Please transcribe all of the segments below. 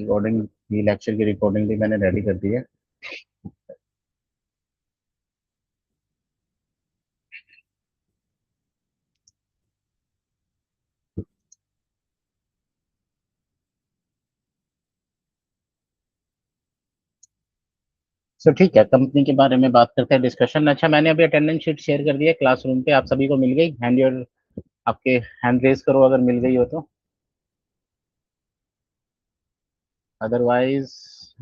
Recording, ये lecture की recording भी मैंने रेडी कर दी है। सो ठीक है, कंपनी के बारे में बात करते हैं, डिस्कशन। अच्छा, मैंने अभी अटेंडेंस शीट शेयर कर दी है क्लासरूम पे, आप सभी को मिल गई? हैंड योर, आपके हैंड रेज करो अगर मिल गई हो तो, otherwise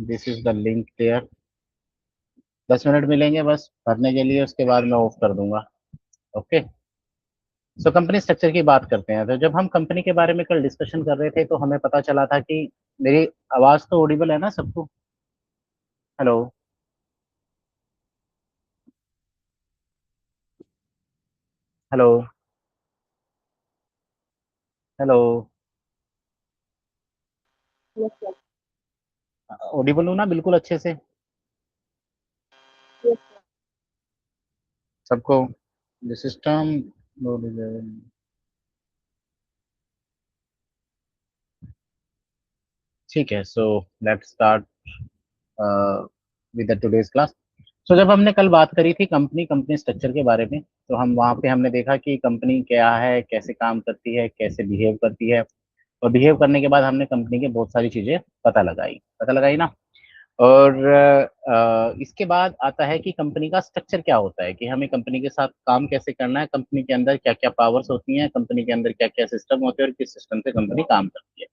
this is the link there. 10 minute मिलेंगे बस भरने के लिए, उसके बाद मैं ऑफ कर दूंगा। ओके। सो कंपनी स्ट्रक्चर की बात करते हैं। तो जब हम कंपनी के बारे में कल डिस्कशन कर रहे थे तो हमें पता चला था कि, मेरी आवाज तो ऑडिबल है ना सबको? Hello? Hello? Hello? Yes, sir. Audible हूँ ना बिल्कुल अच्छे से Yes, sir. सबको? द सिस्टम, ठीक है। So let's start with the today's class. So जब हमने कल बात करी थी कंपनी कंपनी स्ट्रक्चर के बारे में, तो हम वहाँ पे हमने देखा कि कंपनी क्या है, कैसे काम करती है, कैसे बिहेव करती है। और बिहेव करने के बाद हमने कंपनी के बहुत सारी चीजें पता लगाई ना। और इसके बाद आता है कि कंपनी का स्ट्रक्चर क्या होता है, कि हमें कंपनी के साथ काम कैसे करना है, कंपनी के अंदर क्या क्या पावर्स होती हैं, कंपनी के अंदर क्या क्या सिस्टम होते हैं और किस सिस्टम से कंपनी काम करती है।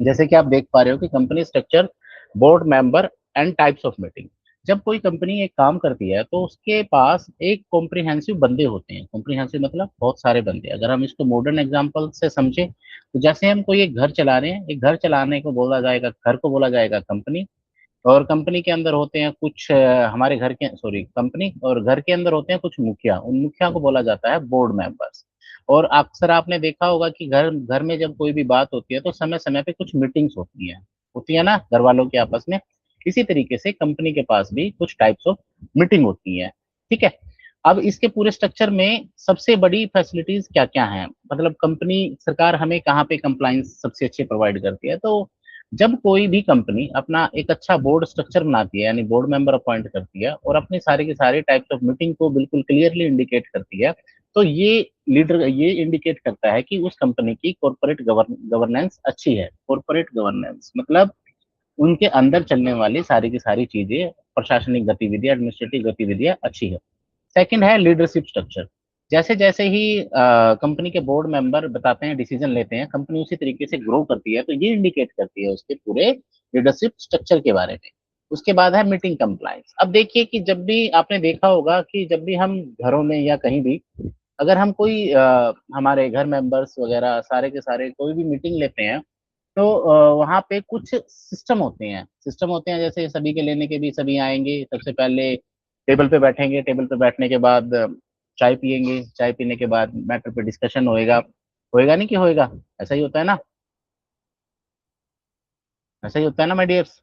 जैसे कि आप देख पा रहे हो कि company structure, board member and types of meeting. जब कोई कंपनी एक काम करती है तो उसके पास एक कॉम्प्रिहेंसिव बंदे होते हैं। कॉम्प्रिहेंसिव मतलब बहुत सारे बंदे। अगर हम इसको मॉडर्न एग्जांपल से समझे, तो जैसे हम कोई एक घर चला रहे हैं, एक घर चलाने को बोला जाएगा, घर को बोला जाएगा कंपनी। और कंपनी के अंदर होते हैं कुछ हमारे घर के, सॉरी, कंपनी और घर के अंदर होते हैं कुछ मुखिया, उन मुखिया को बोला जाता है बोर्ड मेंबर्स। और अक्सर आपने देखा होगा कि घर घर में जब कोई भी बात होती है तो समय समय पे कुछ मीटिंग्स होती है ना घर वालों के आपस में। इसी तरीके से कंपनी के पास भी कुछ टाइप्स ऑफ मीटिंग होती है। ठीक है। अब इसके पूरे स्ट्रक्चर में सबसे बड़ी फैसिलिटीज क्या क्या हैं, मतलब कंपनी, सरकार हमें कहाँ पे कंप्लाइंस सबसे अच्छे प्रोवाइड करती है। तो जब कोई भी कंपनी अपना एक अच्छा बोर्ड स्ट्रक्चर बनाती है, यानी बोर्ड मेंबर अपॉइंट करती है और अपने सारे के सारे टाइप्स ऑफ मीटिंग को बिल्कुल क्लियरली इंडिकेट करती है, तो ये इंडिकेट करता है कि उस कंपनी की कॉर्पोरेट गवर्नेंस अच्छी है। कॉर्पोरेट गवर्नेंस मतलब उनके अंदर चलने वाली सारी की सारी चीजें, प्रशासनिक गतिविधियां, एडमिनिस्ट्रेटिव गतिविधियां अच्छी है। सेकंड है लीडरशिप स्ट्रक्चर। जैसे जैसे ही कंपनी के बोर्ड मेंबर बताते हैं, डिसीजन लेते हैं, कंपनी उसी तरीके से ग्रो करती है, तो ये इंडिकेट करती है उसके पूरे लीडरशिप स्ट्रक्चर के बारे में। उसके बाद है मीटिंग कंप्लायंस। अब देखिए कि जब भी आपने देखा होगा कि जब भी हम घरों में या कहीं भी, अगर हम कोई हमारे घर मेंबर्स वगैरह सारे के सारे कोई भी मीटिंग लेते हैं, तो वहाँ पे कुछ सिस्टम होते हैं जैसे सभी के लेने के भी सभी आएंगे, सबसे पहले टेबल पे बैठेंगे, टेबल पे बैठने के बाद चाय पियेंगे, चाय पीने के बाद मैटर पे डिस्कशन होएगा। होएगा नहीं कि होएगा? ऐसा ही होता है ना? ऐसा ही होता है ना माय डियर्स?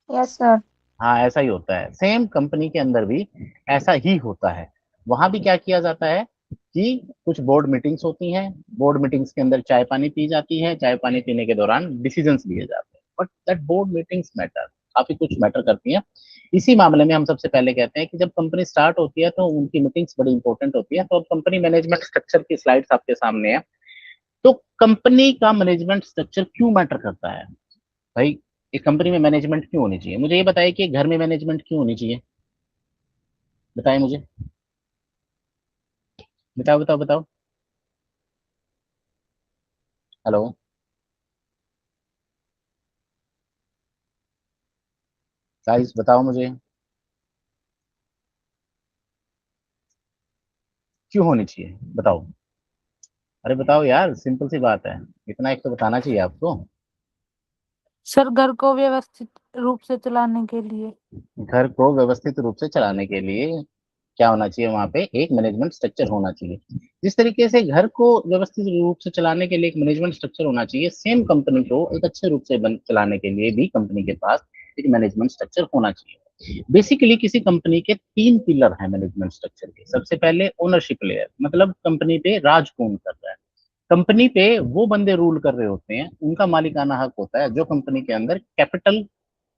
Yes, sir. हाँ, ऐसा ही होता है। सेम कंपनी के अंदर भी ऐसा ही होता है। वहां भी क्या किया जाता है कि कुछ बोर्ड मीटिंग्स होती हैं, बोर्ड मीटिंग्स के अंदर चाय पानी पी जाती है, चाय पानी पीने के दौरान डिसीजंस लिए जाते हैं, but that board meetings matter, काफी कुछ मैटर करती हैं। इसी मामले में हम सबसे पहले कहते हैं कि जब कंपनी स्टार्ट होती है तो उनकी मीटिंग्स बड़ी इंपॉर्टेंट होती है। तो अब कंपनी मैनेजमेंट स्ट्रक्चर की स्लाइड्स आपके सामने है। तो कंपनी का मैनेजमेंट स्ट्रक्चर क्यों मैटर करता है भाई? एक कंपनी में मैनेजमेंट क्यों होनी चाहिए? मुझे ये बताइए कि घर में मैनेजमेंट क्यों होनी चाहिए? बताएं मुझे, बताओ बताओ बताओ। हेलो? गाइस बताओ मुझे, क्यों होनी चाहिए? बताओ। अरे बताओ यार, सिंपल सी बात है, इतना एक तो बताना चाहिए आपको। सर, घर को व्यवस्थित रूप से चलाने के लिए। घर को व्यवस्थित रूप से चलाने के लिए क्या होना चाहिए? वहां पे एक मैनेजमेंट स्ट्रक्चर होना चाहिए। जिस तरीके से घर को व्यवस्थित रूप से चलाने के लिए एक मैनेजमेंट स्ट्रक्चर होना चाहिए, सेम कंपनी को एक अच्छे रूप से चलाने के लिए भी कंपनी के पास एक मैनेजमेंट स्ट्रक्चर होना चाहिए। बेसिकली किसी कंपनी के 3 पिलर हैं मैनेजमेंट स्ट्रक्चर के। सबसे पहले ओनरशिप लेयर, मतलब कंपनी पे राज कौन कर रहा है। कंपनी पे वो बंदे रूल कर रहे होते हैं, उनका मालिकाना हक होता है जो कंपनी के अंदर कैपिटल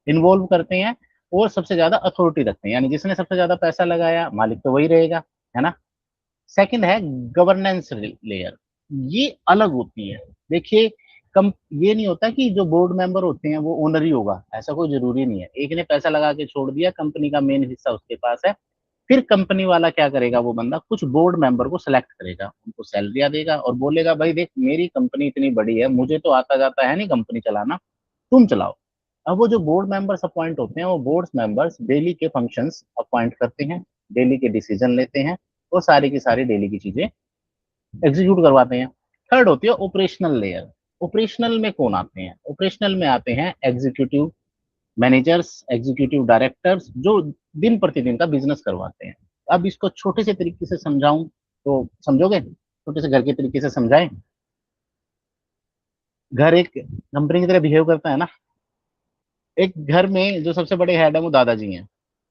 इन्वॉल्व करते हैं और सबसे ज्यादा अथॉरिटी रखते हैं, यानी जिसने सबसे ज्यादा पैसा लगाया मालिक तो वही रहेगा, है ना। सेकंड है गवर्नेंस लेयर, ये अलग होती है। देखिए, कम ये नहीं होता कि जो बोर्ड मेंबर होते हैं वो ओनर ही होगा, ऐसा कोई जरूरी नहीं है। एक ने पैसा लगा के छोड़ दिया, कंपनी का मेन हिस्सा उसके पास है, फिर कंपनी वाला क्या करेगा, वो बंदा कुछ बोर्ड मेंबर को सिलेक्ट करेगा, उनको सैलरिया देगा और बोलेगा भाई देख मेरी कंपनी इतनी बड़ी है, मुझे तो आता जाता है नहीं कंपनी चलाना, तुम चलाओ। अब वो जो बोर्ड मेंबर्स अपॉइंट होते हैं, वो बोर्ड मेंबर्स डेली के फंक्शंस अपॉइंट करते हैं, डेली के डिसीजन लेते हैं और सारी की सारी डेली की चीजें एग्जीक्यूट करवाते हैं। थर्ड होती है ऑपरेशनल लेयर। ऑपरेशनल में कौन आते हैं? ऑपरेशनल में आते हैं एग्जीक्यूटिव मैनेजर्स, एग्जीक्यूटिव डायरेक्टर्स, जो दिन प्रतिदिन का बिजनेस करवाते हैं। अब इसको छोटे से तरीके से समझाऊं तो समझोगे? छोटे से घर के तरीके से समझाएं। घर एक कंपनी की तरह बिहेव करता है ना। एक घर में जो सबसे बड़े हेड है वो दादाजी हैं,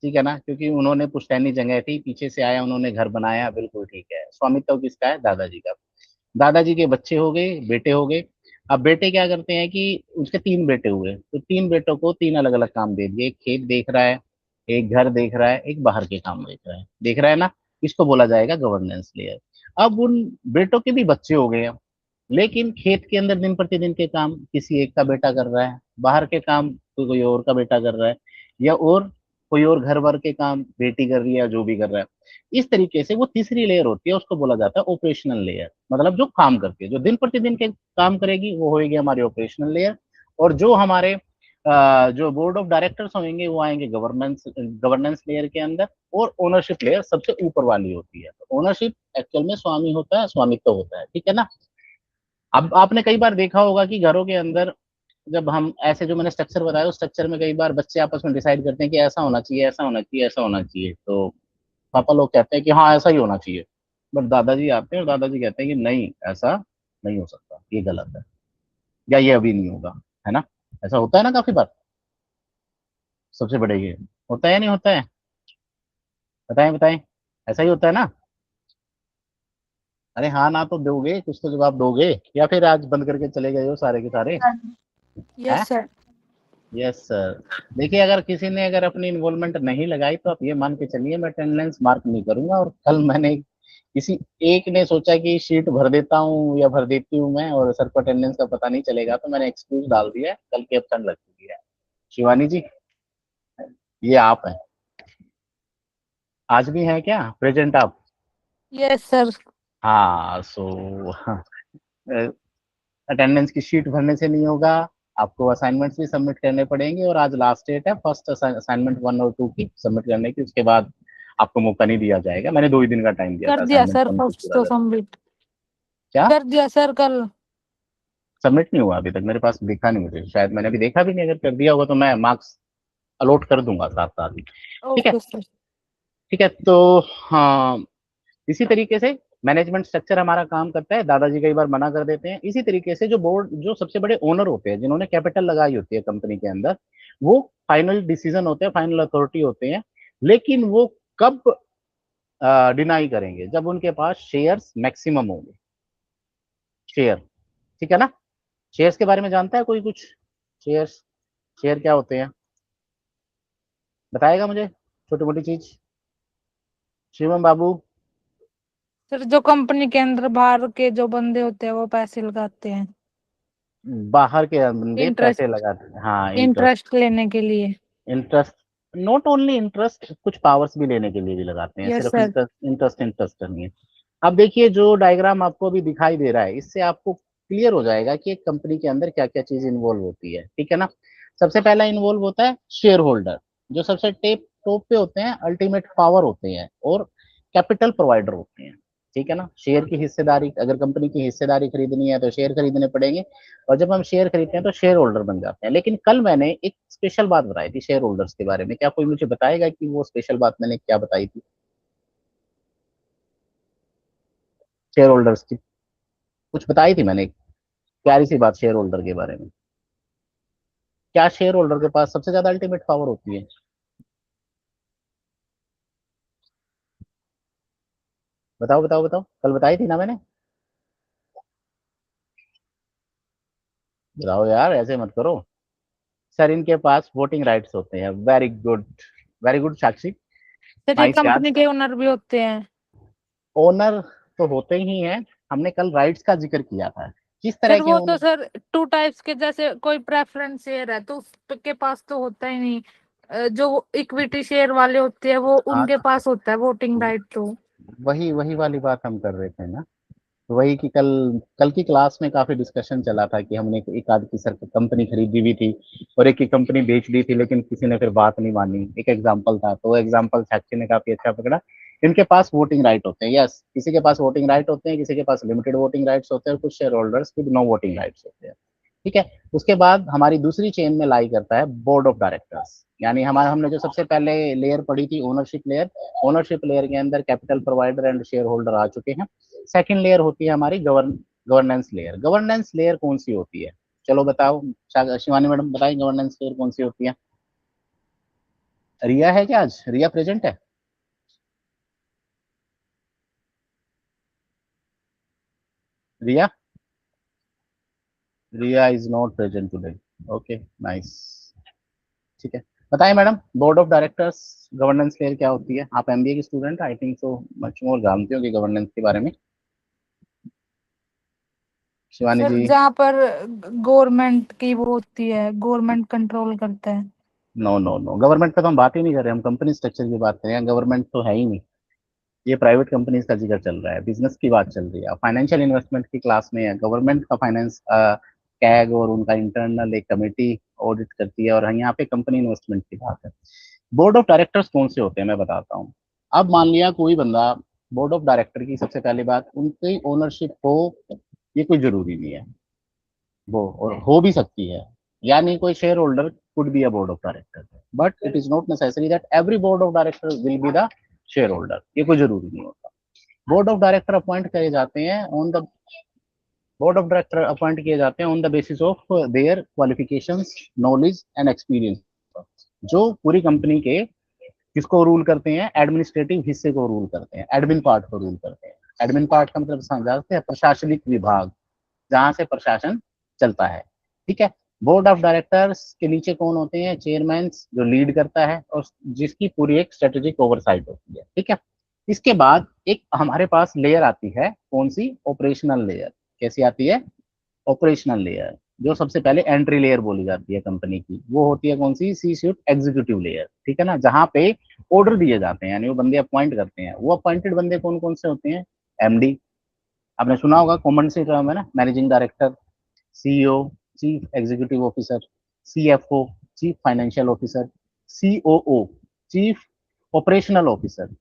ठीक है ना, क्योंकि उन्होंने पुश्तैनी जगह थी, पीछे से आया, उन्होंने घर बनाया, बिल्कुल ठीक है। स्वामित्व किसका है? दादाजी का। दादाजी के बच्चे हो गए, बेटे हो गए। अब बेटे क्या करते हैं कि उसके तीन बेटे हुए, तो तीन बेटों को तीन अलग अलग काम दे दिए, एक खेत देख रहा है, एक घर देख रहा है, एक बाहर के काम देख रहा है ना। इसको बोला जाएगा गवर्नेंस लेयर। अब उन बेटों के भी बच्चे हो गए हैं, लेकिन खेत के अंदर दिन प्रतिदिन के काम किसी एक का बेटा कर रहा है, बाहर के काम कोई और का बेटा कर रहा है, या और कोई और घर भर के काम बेटी कर रही है, जो भी कर रहा है। इस तरीके से वो तीसरी लेयर होती है, उसको बोला जाता है ऑपरेशनल लेयर। मतलब जो काम करती है, जो दिन प्रतिदिन के काम करेगी, वो होगी हमारी ऑपरेशनल लेयर। और जो हमारे जो बोर्ड ऑफ डायरेक्टर्स होंगे वो आएंगे गवर्नेंस गवर्नेंस लेयर के अंदर। और ओनरशिप लेयर सबसे ऊपर वाली होती है। तो ओनरशिप एक्चुअल में स्वामी होता है, स्वामित्व होता है, ठीक है ना। अब आपने कई बार देखा होगा कि घरों के अंदर जब हम ऐसे जो मैंने स्ट्रक्चर बताया, उस स्ट्रक्चर में कई बार बच्चे आपस में डिसाइड करते हैं कि ऐसा होना चाहिए, ऐसा होना चाहिए, ऐसा होना चाहिए, तो पापा लोग कहते हैं कि हाँ ऐसा ही होना चाहिए। बट दादाजी आते हैं और दादाजी कहते हैं कि नहीं, ऐसा नहीं हो सकता, ये गलत है, या ये अभी नहीं होगा, है ना। ऐसा होता है ना काफी बार। सबसे बड़े ये होता है या नहीं होता है? बताएं बताएं। ऐसा ही होता है ना। अरे हाँ ना तो दोगे, कुछ तो जवाब दोगे, या फिर आज बंद करके चले गए हो सारे के सारे? Yes sir. Yes sir. देखिए, अगर किसी ने अगर अपनी इन्वॉल्वमेंट नहीं लगाई तो आप ये मान के चलिए मैं अटेंडेंस मार्क नहीं करूंगा। और कल मैंने किसी एक ने सोचा कि शीट भर देता हूँ या भर देती हूँ मैं, और सर को अटेंडेंस का पता नहीं चलेगा, तो मैंने एक्सक्यूज डाल दिया है, कल की एब्सेंट लग चुकी है। शिवानी जी, ये आप हैं? आज भी हैं क्या प्रेजेंट आप? Yes sir. हाँ, सो अटेंडेंस की शीट भरने से नहीं होगा, आपको असाइनमेंट्स भी सबमिट करने पड़ेंगे। और आज लास्ट डेट है फर्स्ट असाइनमेंट 1 और 2 की सबमिट करने की, उसके बाद आपको मौका नहीं दिया जाएगा। मैंने 2 ही दिन का टाइम दिया कर था दिया असाइनमेंट सर, कंप्लीट फर्स्ट पूरा तो कर। सबमिट क्या? कर दिया सर कल। सबमिट नहीं हुआ अभी तक? मेरे पास दिखा नहीं, मुझे शायद मैंने अभी देखा भी नहीं। अगर कर दिया होगा तो मैं मार्क्स अलॉट कर दूंगा साथ साथ ही। ठीक है। Okay sir. ठीक है, तो हाँ, इसी तरीके से मैनेजमेंट स्ट्रक्चर हमारा काम करता है। दादाजी कई बार मना कर देते हैं। इसी तरीके से जो बोर्ड, जो सबसे बड़े ओनर होते हैं, जिन्होंने कैपिटल लगाई होती है कंपनी के अंदर, वो फाइनल डिसीजन होते हैं, फाइनल अथॉरिटी होते हैं। लेकिन वो कब डिनाई करेंगे? जब उनके पास शेयर्स मैक्सिमम होंगे। शेयर, ठीक है ना। शेयर्स के बारे में जानता है कोई कुछ? शेयर्स, शेयर क्या होते हैं बताएगा मुझे, छोटी मोटी चीज, शिवम बाबू? सर जो कंपनी के अंदर बाहर के जो बंदे होते हैं वो पैसे लगाते हैं, बाहर के बंदे पैसे इंटरेस्ट, लगाते हैं, हाँ इंटरेस्ट। इंटरेस्ट लेने के लिए। इंटरेस्ट, नॉट ओनली इंटरेस्ट, कुछ पावर्स भी लेने के लिए भी लगाते हैं, यस सिर्फ सर। इंटरेस्ट इंटरेस्ट इंटरेस्ट नहीं है। अब देखिए, जो डायग्राम आपको अभी दिखाई दे रहा है, इससे आपको क्लियर हो जाएगा कि एक कंपनी के अंदर क्या क्या चीज इन्वॉल्व होती है, ठीक है ना। सबसे पहला इन्वॉल्व होता है शेयर होल्डर, जो सबसे टॉप पे होते हैं, अल्टीमेट पावर होते हैं और कैपिटल प्रोवाइडर होते हैं, ठीक है ना। शेयर की हिस्सेदारी, अगर कंपनी की हिस्सेदारी खरीदनी है तो शेयर खरीदने पड़ेंगे, और जब हम शेयर खरीदते हैं तो शेयर होल्डर बन जाते हैं। लेकिन कल मैंने एक स्पेशल बात बताई थी शेयर होल्डर्स के बारे में, क्या कोई मुझे बताएगा कि वो स्पेशल बात मैंने क्या बताई थी शेयर होल्डर्स की? कुछ बताई थी मैंने, प्यारी सी बात शेयर होल्डर के बारे में। क्या शेयर होल्डर के पास सबसे ज्यादा अल्टीमेट पावर होती है? बताओ बताओ बताओ, कल बताई थी ना मैंने। बताओ यार, ऐसे मत करो। सर इनके पास वोटिंग राइट्स होते हैं। वेरी गुड, वेरी गुड साक्षी। सर ये नाइस यार। कंपनी के ओनर भी होते हैं। ओनर तो होते ही हैं। हमने कल राइट्स का जिक्र किया था। किस तरह सर के वो तो ओनर? सर टू टाइप्स के, जैसे कोई प्रेफरेंस शेयर है तो उसके पास तो होता ही नहीं। जो इक्विटी शेयर वाले होते हैं वो हाँ, उनके पास होता है वोटिंग राइट तो। वही वही वाली बात हम कर रहे थे ना। वही कि कल कल की क्लास में काफी डिस्कशन चला था कि हमने एक आध की सर कंपनी खरीदी भी थी और एक की कंपनी बेच दी थी, लेकिन किसी ने फिर बात नहीं मानी। एक एग्जांपल था, तो वो एग्जांपल साक्षी ने काफी अच्छा पकड़ा। इनके पास वोटिंग राइट होते हैं, यस, किसी के पास वोटिंग राइट होते हैं, किसी के पास लिमिटेड वोटिंग राइट्स होते हैं, और कुछ shareholders with no voting rights होते हैं। ठीक है। उसके बाद हमारी दूसरी चेन में लाई करता है बोर्ड ऑफ डायरेक्टर्स। यानी हमारा हमने जो सबसे पहले लेयर पढ़ी थी, ओनरशिप लेयर। ओनरशिप लेयर के अंदर capital provider and shareholder आ चुके हैं। सेकंड लेयर होती है हमारी गवर्नेंस लेयर। गवर्नेंस लेयर कौन सी होती है? चलो बताओ। शिवानी मैडम बताएं, गवर्नेंस लेयर कौन सी होती है? रिया है क्या? आज रिया प्रेजेंट है? Riya? Riya is not present today. Okay, nice. ठीक है। बताएं madam, board of directors, governance layer क्या होती है? आप एमबीए की student, I think so much more जानते हो कि गवर्नेंस के बारे में। शिवानी सर जी? जहाँ पर गवर्नमेंट की वो होती है, गवर्नमेंट कंट्रोल करता है। नो नो नो, गवर्नमेंट पे तो हम बात ही नहीं कर रहे, हम कंपनी स्ट्रक्चर की बात कर रहे हैं। गवर्नमेंट तो है ही नहीं। ये प्राइवेट कंपनीज का जिक्र चल रहा है, बिजनेस की बात चल रही है। फाइनेंशियल इन्वेस्टमेंट की क्लास में है। गवर्नमेंट का फाइनेंस कैग और उनका इंटरनल एक कमेटी ऑडिट करती है, और यहाँ पे कंपनी इन्वेस्टमेंट की बात है। बोर्ड ऑफ डायरेक्टर्स कौन से होते हैं मैं बताता हूँ। अब मान लिया कोई बंदा बोर्ड ऑफ डायरेक्टर की, सबसे पहली बात उनकी ओनरशिप हो, ये कोई जरूरी नहीं है। वो और हो भी सकती है। यानी कोई share holder could be a board of director, but it is not necessary that every board of director will be the share holder. ये कोई जरूरी नहीं होता। बोर्ड ऑफ डायरेक्टर अपॉइंट करे जाते हैं on the board of director appoint किए जाते हैं on the basis of their qualifications, knowledge and experience. जो पूरी कंपनी के किसको रूल करते हैं? एडमिनिस्ट्रेटिव हिस्से को रूल करते हैं, एडमिन पार्ट को रूल करते हैं। एडमिन पार्ट का मतलब समझाते हैं प्रशासनिक विभाग, जहां से प्रशासन चलता है। ठीक है। बोर्ड ऑफ डायरेक्टर्स के नीचे कौन होते हैं? चेयरमैन, जो लीड करता है और जिसकी पूरी एक स्ट्रेटेजिक ओवरसाइट होती है। ठीक है। इसके बाद एक हमारे पास लेयर आती है, कौन सी? Operational layer. कैसी आती है? Operational layer. जो सबसे पहले एंट्री लेयर बोली जाती है कंपनी की, वो होती है कौन सी? सी स्यूट एग्जीक्यूटिव लेयर। ठीक है ना, जहां पे ऑर्डर दिए जाते हैं, यानी वो बंदे अपॉइंट करते हैं। वो अपॉइंटेड बंदे कौन कौन से होते हैं? एमडी, आपने सुना होगा, कॉमन सी टर्म है ना, managing director. CEO, chief executive officer. CFO, chief financial officer. COO, chief operational officer.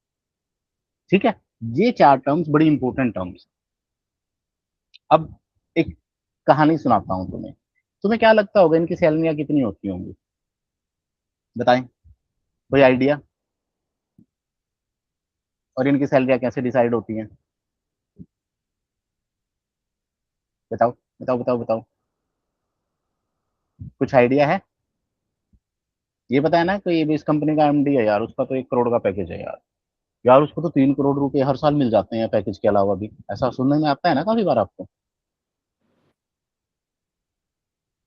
ठीक है। ये चार टर्म्स बड़ी इंपॉर्टेंट टर्म्स। अब एक कहानी सुनाता हूँ तुम्हें। तुम्हें क्या लगता होगा इनकी सैलरियां कितनी होती होंगी? बताएं, कोई आइडिया? और इनकी सैलरियां कैसे डिसाइड होती हैं? बताओ बताओ बताओ बताओ। कुछ आइडिया है? ये बताया ना कि इस कंपनी का एमडी है यार, उसका तो 1 करोड़ का पैकेज है यार। यार उसको तो 3 करोड़ रुपए हर साल मिल जाते हैं पैकेज के अलावा भी। ऐसा सुनने में आता है ना काफी बार आपको।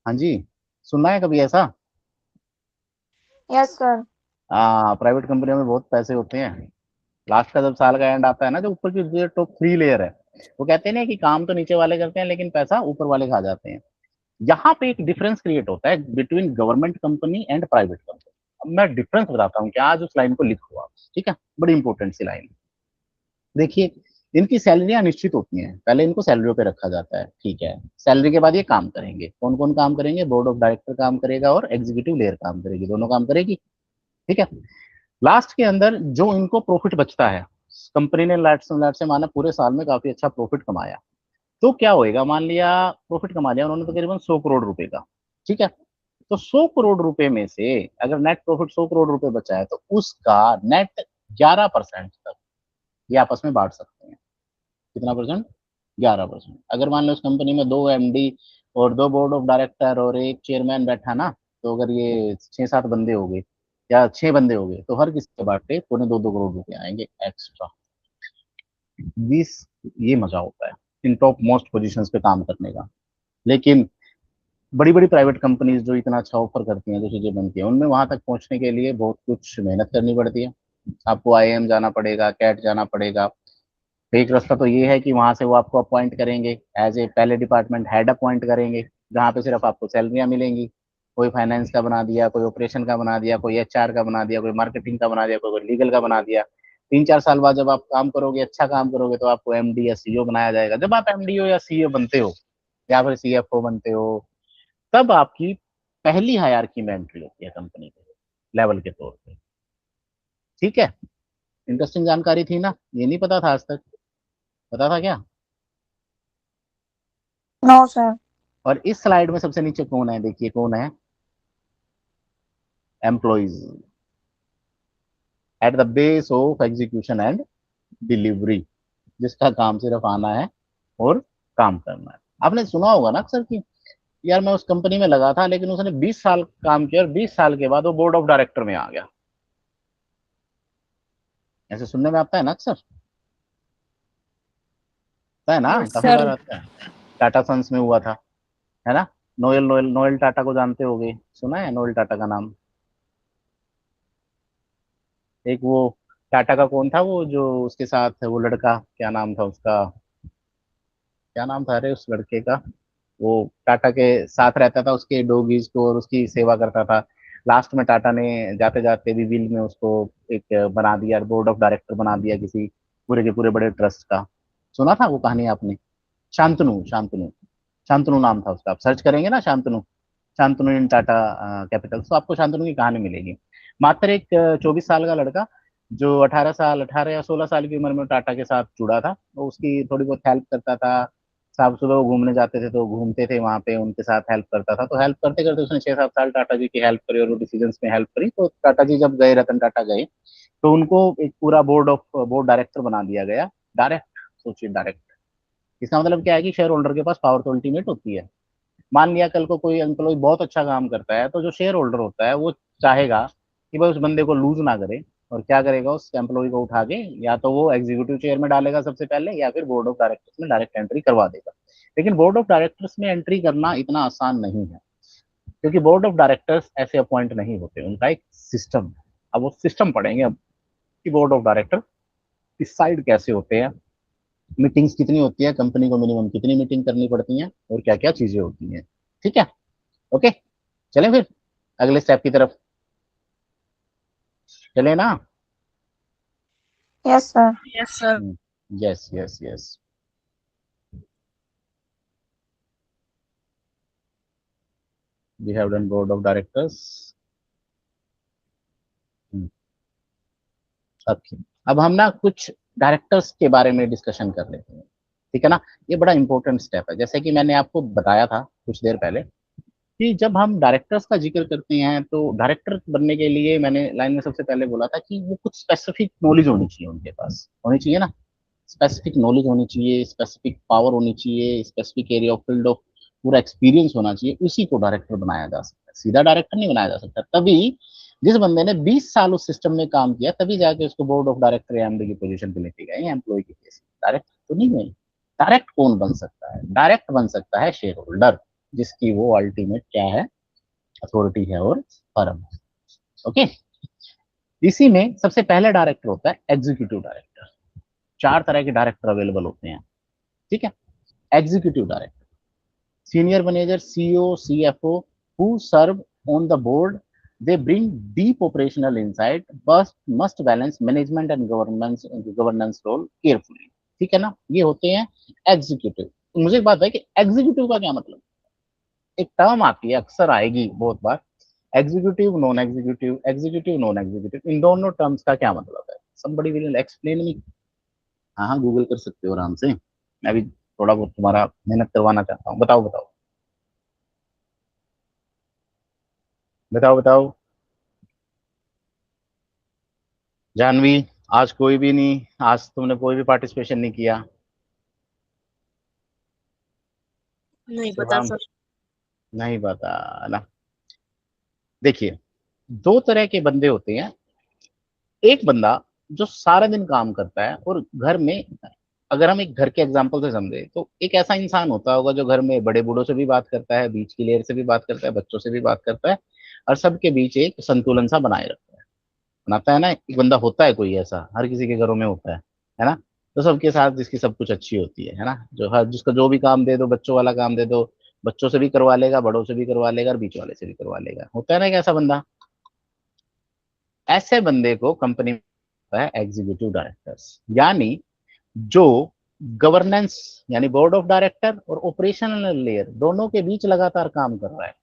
हाँ जी, सुनना है कभी ऐसा? Yes sir. हाँ, प्राइवेट कंपनियों में बहुत पैसे होते हैं। लास्ट का जब साल का एंड आता है ना, जो ऊपर की जो टॉप 3 लेयर है, वो कहते हैं ना कि काम तो नीचे वाले करते हैं लेकिन पैसा ऊपर वाले खा जाते हैं। यहाँ पे एक डिफरेंस क्रिएट होता है between government company and private company. अब मैं डिफरेंस बताता हूँ कि आज उस लाइन को लिखो आप। ठीक है। बड़ी इंपॉर्टेंट सी लाइन। देखिए, इनकी सैलरियां निश्चित होती हैं, पहले इनको सैलरियों पे रखा जाता है। ठीक है। सैलरी के बाद ये काम करेंगे। कौन कौन काम करेंगे? बोर्ड ऑफ डायरेक्टर काम करेगा और एग्जीक्यूटिव लेयर काम करेगी, दोनों काम करेगी। ठीक है। लास्ट के अंदर जो इनको प्रॉफिट बचता है, कंपनी ने लाट से माना पूरे साल में काफी अच्छा प्रॉफिट कमाया, तो क्या होएगा? मान लिया प्रॉफिट कमा लिया उन्होंने तकरीबन 100 करोड़ रुपए का। ठीक है। तो 100 करोड़ रुपए में से अगर नेट प्रॉफिट 100 करोड़ रुपए बचा है, तो उसका नेट 11% तक ये आपस में बांट सकते हैं। कितना परसेंट? 11%। अगर मान लो इस कंपनी में 2 एमडी और 2 बोर्ड ऑफ डायरेक्टर और एक चेयरमैन बैठा ना, तो अगर ये 6-7 बंदे हो गए या 6 बंदे हो गए, तो हर किसी के बांटे 2.25 करोड़ रुपए आएंगे एक्स्ट्रा। 20। ये मजा होता है इन टॉप मोस्ट पोजीशंस पे काम करने का। लेकिन बड़ी बड़ी प्राइवेट कंपनीज जो इतना अच्छा ऑफर करती हैं, जो चीजें बनती हैं, उनमें वहां तक पहुंचने के लिए बहुत कुछ मेहनत करनी पड़ती है। आपको आईआईएम जाना पड़ेगा, कैट जाना पड़ेगा। एक रास्ता तो ये है कि वहां से वो आपको अपॉइंट करेंगे, एज ए पहले डिपार्टमेंट हेड अपॉइंट करेंगे, जहाँ पे सिर्फ आपको सैलरियां मिलेंगी। कोई फाइनेंस का बना दिया, कोई ऑपरेशन का बना दिया, कोई एचआर का बना दिया, कोई मार्केटिंग का बना दिया, कोई लीगल का बना दिया। 3-4 साल बाद जब आप काम करोगे, अच्छा काम करोगे, तो आपको एमडी या सीईओ बनाया जाएगा। जब आप एमडीओ या सीईओ बनते हो, या फिर सीएफओ बनते हो, तब आपकी पहली हायरार्की में एंट्री होती है कंपनी के लेवल के तौर पे। ठीक है, इंटरेस्टिंग जानकारी थी ना, ये नहीं पता था आज तक, पता था क्या? No sir. और इस स्लाइड में सबसे नीचे कौन है, देखिए कौन है? Employees at the base of execution and delivery, जिसका काम सिर्फ आना है और काम करना है। आपने सुना होगा ना अक्सर कि यार मैं उस कंपनी में लगा था, लेकिन उसने 20 साल काम किया और 20 साल के बाद वो बोर्ड ऑफ डायरेक्टर में आ गया। ऐसे सुनने में आता है ना अक्सर, आता है ना, यस काफी सर। बार आता है। टाटा सन्स में हुआ था, है ना? नोएल नोएल नोएल टाटा को जानते होगे, सुना है नोएल टाटा का नाम? एक वो टाटा का कौन था वो जो उसके साथ वो लड़का, क्या नाम था उसका, क्या नाम था अरे उस लड़के का, वो टाटा के साथ रहता था, उसके डॉगीज को और उसकी सेवा करता था। लास्ट में टाटा ने जाते जाते भी विल में उसको एक बना दिया, बोर्ड ऑफ डायरेक्टर बना दिया किसी पूरे के पूरे बड़े ट्रस्ट का। सुना था वो कहानी आपने? शांतनु, शांतनु, शांतनु नाम था उसका। आप सर्च करेंगे ना शांतनु, शांतनु इन टाटा कैपिटल, तो आपको शांतनु की कहानी मिलेगी। मात्र एक 24 साल का लड़का, जो 18 साल, 18 या 16 साल की उम्र में टाटा के साथ जुड़ा था, वो उसकी थोड़ी बहुत हेल्प करता था। साहब सुबह वो घूमने जाते थे तो घूमते थे वहां पे, उनके साथ हेल्प करता था। तो हेल्प करते करते उसने 6-7 साल टाटा जी की हेल्प करी और वो डिसीजन में हेल्प करी। तो टाटा जी जब गए, रतन टाटा गए, तो उनको एक पूरा बोर्ड डायरेक्टर बना दिया गया। डायरेक्ट, सोचिए डायरेक्ट। इसका मतलब क्या है कि शेयर होल्डर के पास पावर तो अल्टीमेट होती है। मान लिया कल को कोई एम्प्लॉय बहुत अच्छा काम करता है, तो जो शेयर होल्डर होता है वो चाहेगा कि भाई उस बंदे को लूज ना करे, और क्या करेगा, उस एम्प्लॉय को उठा के या तो वो एग्जीक्यूटिव चेयर में डालेगा सबसे पहले, या फिर बोर्ड ऑफ डायरेक्टर्स में डायरेक्ट एंट्री करवा देगा। लेकिन बोर्ड ऑफ डायरेक्टर्स में एंट्री करना इतना आसान नहीं है, क्योंकि बोर्ड ऑफ डायरेक्टर्स ऐसे अपॉइंट नहीं होते, उनका एक सिस्टम है। अब वो सिस्टम पढ़ेंगे अब, कि बोर्ड ऑफ डायरेक्टर डिसाइड कैसे होते हैं, मीटिंग्स कितनी होती है, कंपनी को मिनिमम कितनी मीटिंग करनी पड़ती है, और क्या क्या चीजें होती हैं। ठीक है, ओके, चलें फिर अगले स्टेप की तरफ, चले ना? Yes sir. Yes sir. Yes yes yes. We have done board of directors. अब हम ना कुछ डायरेक्टर्स के बारे में डिस्कशन कर लेते हैं, ठीक है ना? ये बड़ा इंपॉर्टेंट स्टेप है, जैसे कि मैंने आपको बताया था कुछ देर पहले, कि जब हम डायरेक्टर्स का जिक्र करते हैं, तो डायरेक्टर बनने के लिए मैंने लाइन में सबसे पहले बोला था कि वो कुछ स्पेसिफिक नॉलेज होनी चाहिए, उनके पास होनी चाहिए ना, स्पेसिफिक नॉलेज होनी चाहिए, स्पेसिफिक पावर होनी चाहिए, specific area of field of पूरा एक्सपीरियंस होना चाहिए, उसी को डायरेक्टर बनाया जा सकता है। सीधा डायरेक्टर नहीं बनाया जा सकता। तभी जिस बंदे ने 20 साल उस सिस्टम में काम किया, तभी जाके उसको बोर्ड ऑफ डायरेक्टर या एमडी की पोजीशन पे लेके गए एम्प्लॉय के केस। डायरेक्ट तो नहीं गए। डायरेक्ट कौन बन सकता है? डायरेक्ट बन सकता है शेयर होल्डर, जिसकी वो अल्टीमेट क्या है, अथॉरिटी है और फर्म है। ओके, इसी में सबसे पहले डायरेक्टर होता है एग्जीक्यूटिव डायरेक्टर। 4 तरह के डायरेक्टर अवेलेबल होते हैं, ठीक है? Executive director, senior manager, CEO, CFO, who serve on the board. They bring deep operational insight, but must balance management and governance role carefully. ठीक है ना? ये होते हैं एग्जीक्यूटिव। मुझे एक बात है कि एग्जीक्यूटिव का क्या मतलब? एक टर्म आती है, अक्सर आएगी बहुत बार, executive, non executive, executive, non executive. इन दोनों टर्म्स का क्या मतलब है? somebody will explain me? हाँ हाँ, गूगल कर सकते हो आराम से, मैं भी थोड़ा बहुत तुम्हारा मेहनत करवाना चाहता हूँ। बताओ बताओ बताओ बताओ। जानवी, आज कोई भी नहीं, आज तुमने कोई भी पार्टिसिपेशन नहीं किया। नहीं पता शुभम, सर। नहीं पता ना? देखिए, 2 तरह के बंदे होते हैं। एक बंदा जो सारा दिन काम करता है और घर में अगर हम एक घर के एग्जाम्पल से समझे तो एक ऐसा इंसान होता होगा जो घर में बड़े बूढ़ों से भी बात करता है, बीच की लेयर से भी बात करता है, बच्चों से भी बात करता है, और सबके बीच एक संतुलन सा बनाए रखता है, बनाता है ना। एक बंदा होता है कोई ऐसा, हर किसी के घरों में होता है ना। तो सबके साथ जिसकी सब कुछ अच्छी होती है ना, जो हर जिसका जो भी काम दे दो, बच्चों वाला काम दे दो, बच्चों से भी करवा लेगा, बड़ों से भी करवा लेगा, और बीच वाले से भी करवा लेगा, होता है ना एक ऐसा बंदा। ऐसे बंदे को कंपनी में होता है एग्जीक्यूटिव डायरेक्टर्स, यानी जो गवर्नेंस यानी बोर्ड ऑफ डायरेक्टर और ऑपरेशनल लेयर दोनों के बीच लगातार काम कर रहा है,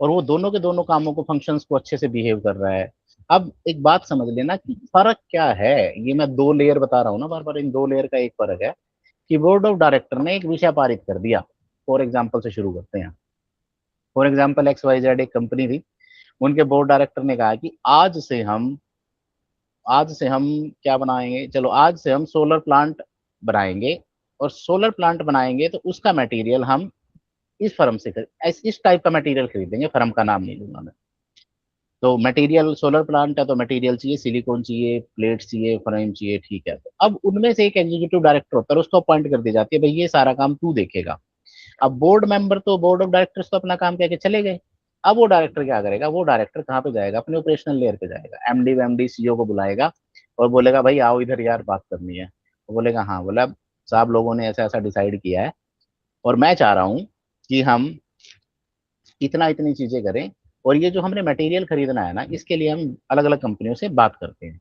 और वो दोनों के दोनों कामों को, फंक्शंस को अच्छे से बिहेव कर रहा है। अब एक बात समझ लेना कि फर्क क्या है। ये मैं दो लेयर बता रहा हूँ ना बार बार, इन दो लेयर का एक फर्क है कि बोर्ड ऑफ डायरेक्टर ने एक विषय पारित कर दिया। फॉर एग्जाम्पल से शुरू करते हैं। फॉर एग्जाम्पल XYZ एक कंपनी थी, उनके बोर्ड डायरेक्टर ने कहा कि आज से हम क्या बनाएंगे, चलो आज से हम सोलर प्लांट बनाएंगे, और सोलर प्लांट बनाएंगे तो उसका मटेरियल हम इस फर्म से इस टाइप का मटेरियल खरीदेंगे, फर्म का नाम नहीं लूंगा मैं। तो मटेरियल सोलर प्लांट है तो मटेरियल चाहिए, सिलिकॉन चाहिए, प्लेट चाहिए, फ्रेम चाहिए, ठीक है। तो अब उनमें से एक एग्जीक्यूटिव डायरेक्टर होता है, उसको अपॉइंट कर दी जाती है, भाई ये सारा काम तू देखेगा। अब बोर्ड मेंबर तो बोर्ड ऑफ डायरेक्टर्स तो अपना काम करके चले गए। अब वो डायरेक्टर क्या करेगा, वो डायरेक्टर कहाँ पे जाएगा, अपने ऑपरेशनल लेयर पे जाएगा, एमडी वेमडी सीईओ को बुलाएगा और बोलेगा भाई आओ इधर यार बात करनी है। वो बोलेगा हाँ, बोला साहब लोगों ने ऐसा ऐसा डिसाइड किया है, और मैं चाह रहा हूँ कि हम इतना इतनी चीजें करें, और ये जो हमने मटेरियल खरीदना है ना, इसके लिए हम अलग अलग कंपनियों से बात करते हैं।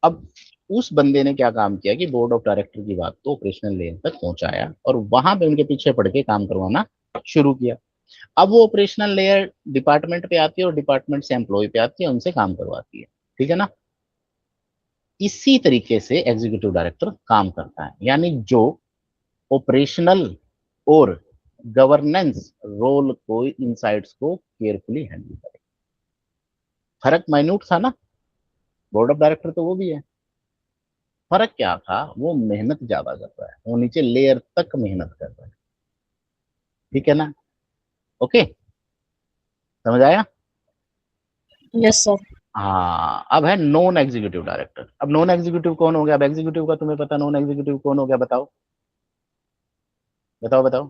अब उस बंदे ने क्या काम किया कि बोर्ड ऑफ डायरेक्टर की बात को ऑपरेशनल लेयर तक पहुंचाया, और वहां पे उनके पीछे पड़ के काम करवाना शुरू किया। अब वो ऑपरेशनल लेयर डिपार्टमेंट पे आती है, और डिपार्टमेंट से एम्प्लॉय पे आती है, उनसे काम करवाती है, ठीक है ना। इसी तरीके से एग्जीक्यूटिव डायरेक्टर काम करता है, यानी जो ऑपरेशनल और गवर्नेंस रोल को, इनसाइट्स को केयरफुली हैंडल करे। फर्क माइन्यूट था ना, बोर्ड ऑफ डायरेक्टर तो वो भी है। फर्क क्या था, वो मेहनत ज्यादा कर रहा है, वो नीचे लेयर तक मेहनत कर रहा है, ठीक है ना। ओके, समझ आया। Yes sir. हाँ, अब है नॉन एग्जीक्यूटिव डायरेक्टर। अब नॉन एग्जीक्यूटिव कौन हो गया, अब एग्जीक्यूटिव का तुम्हें पता, नॉन एग्जीक्यूटिव कौन हो गया, बताओ बताओ बताओ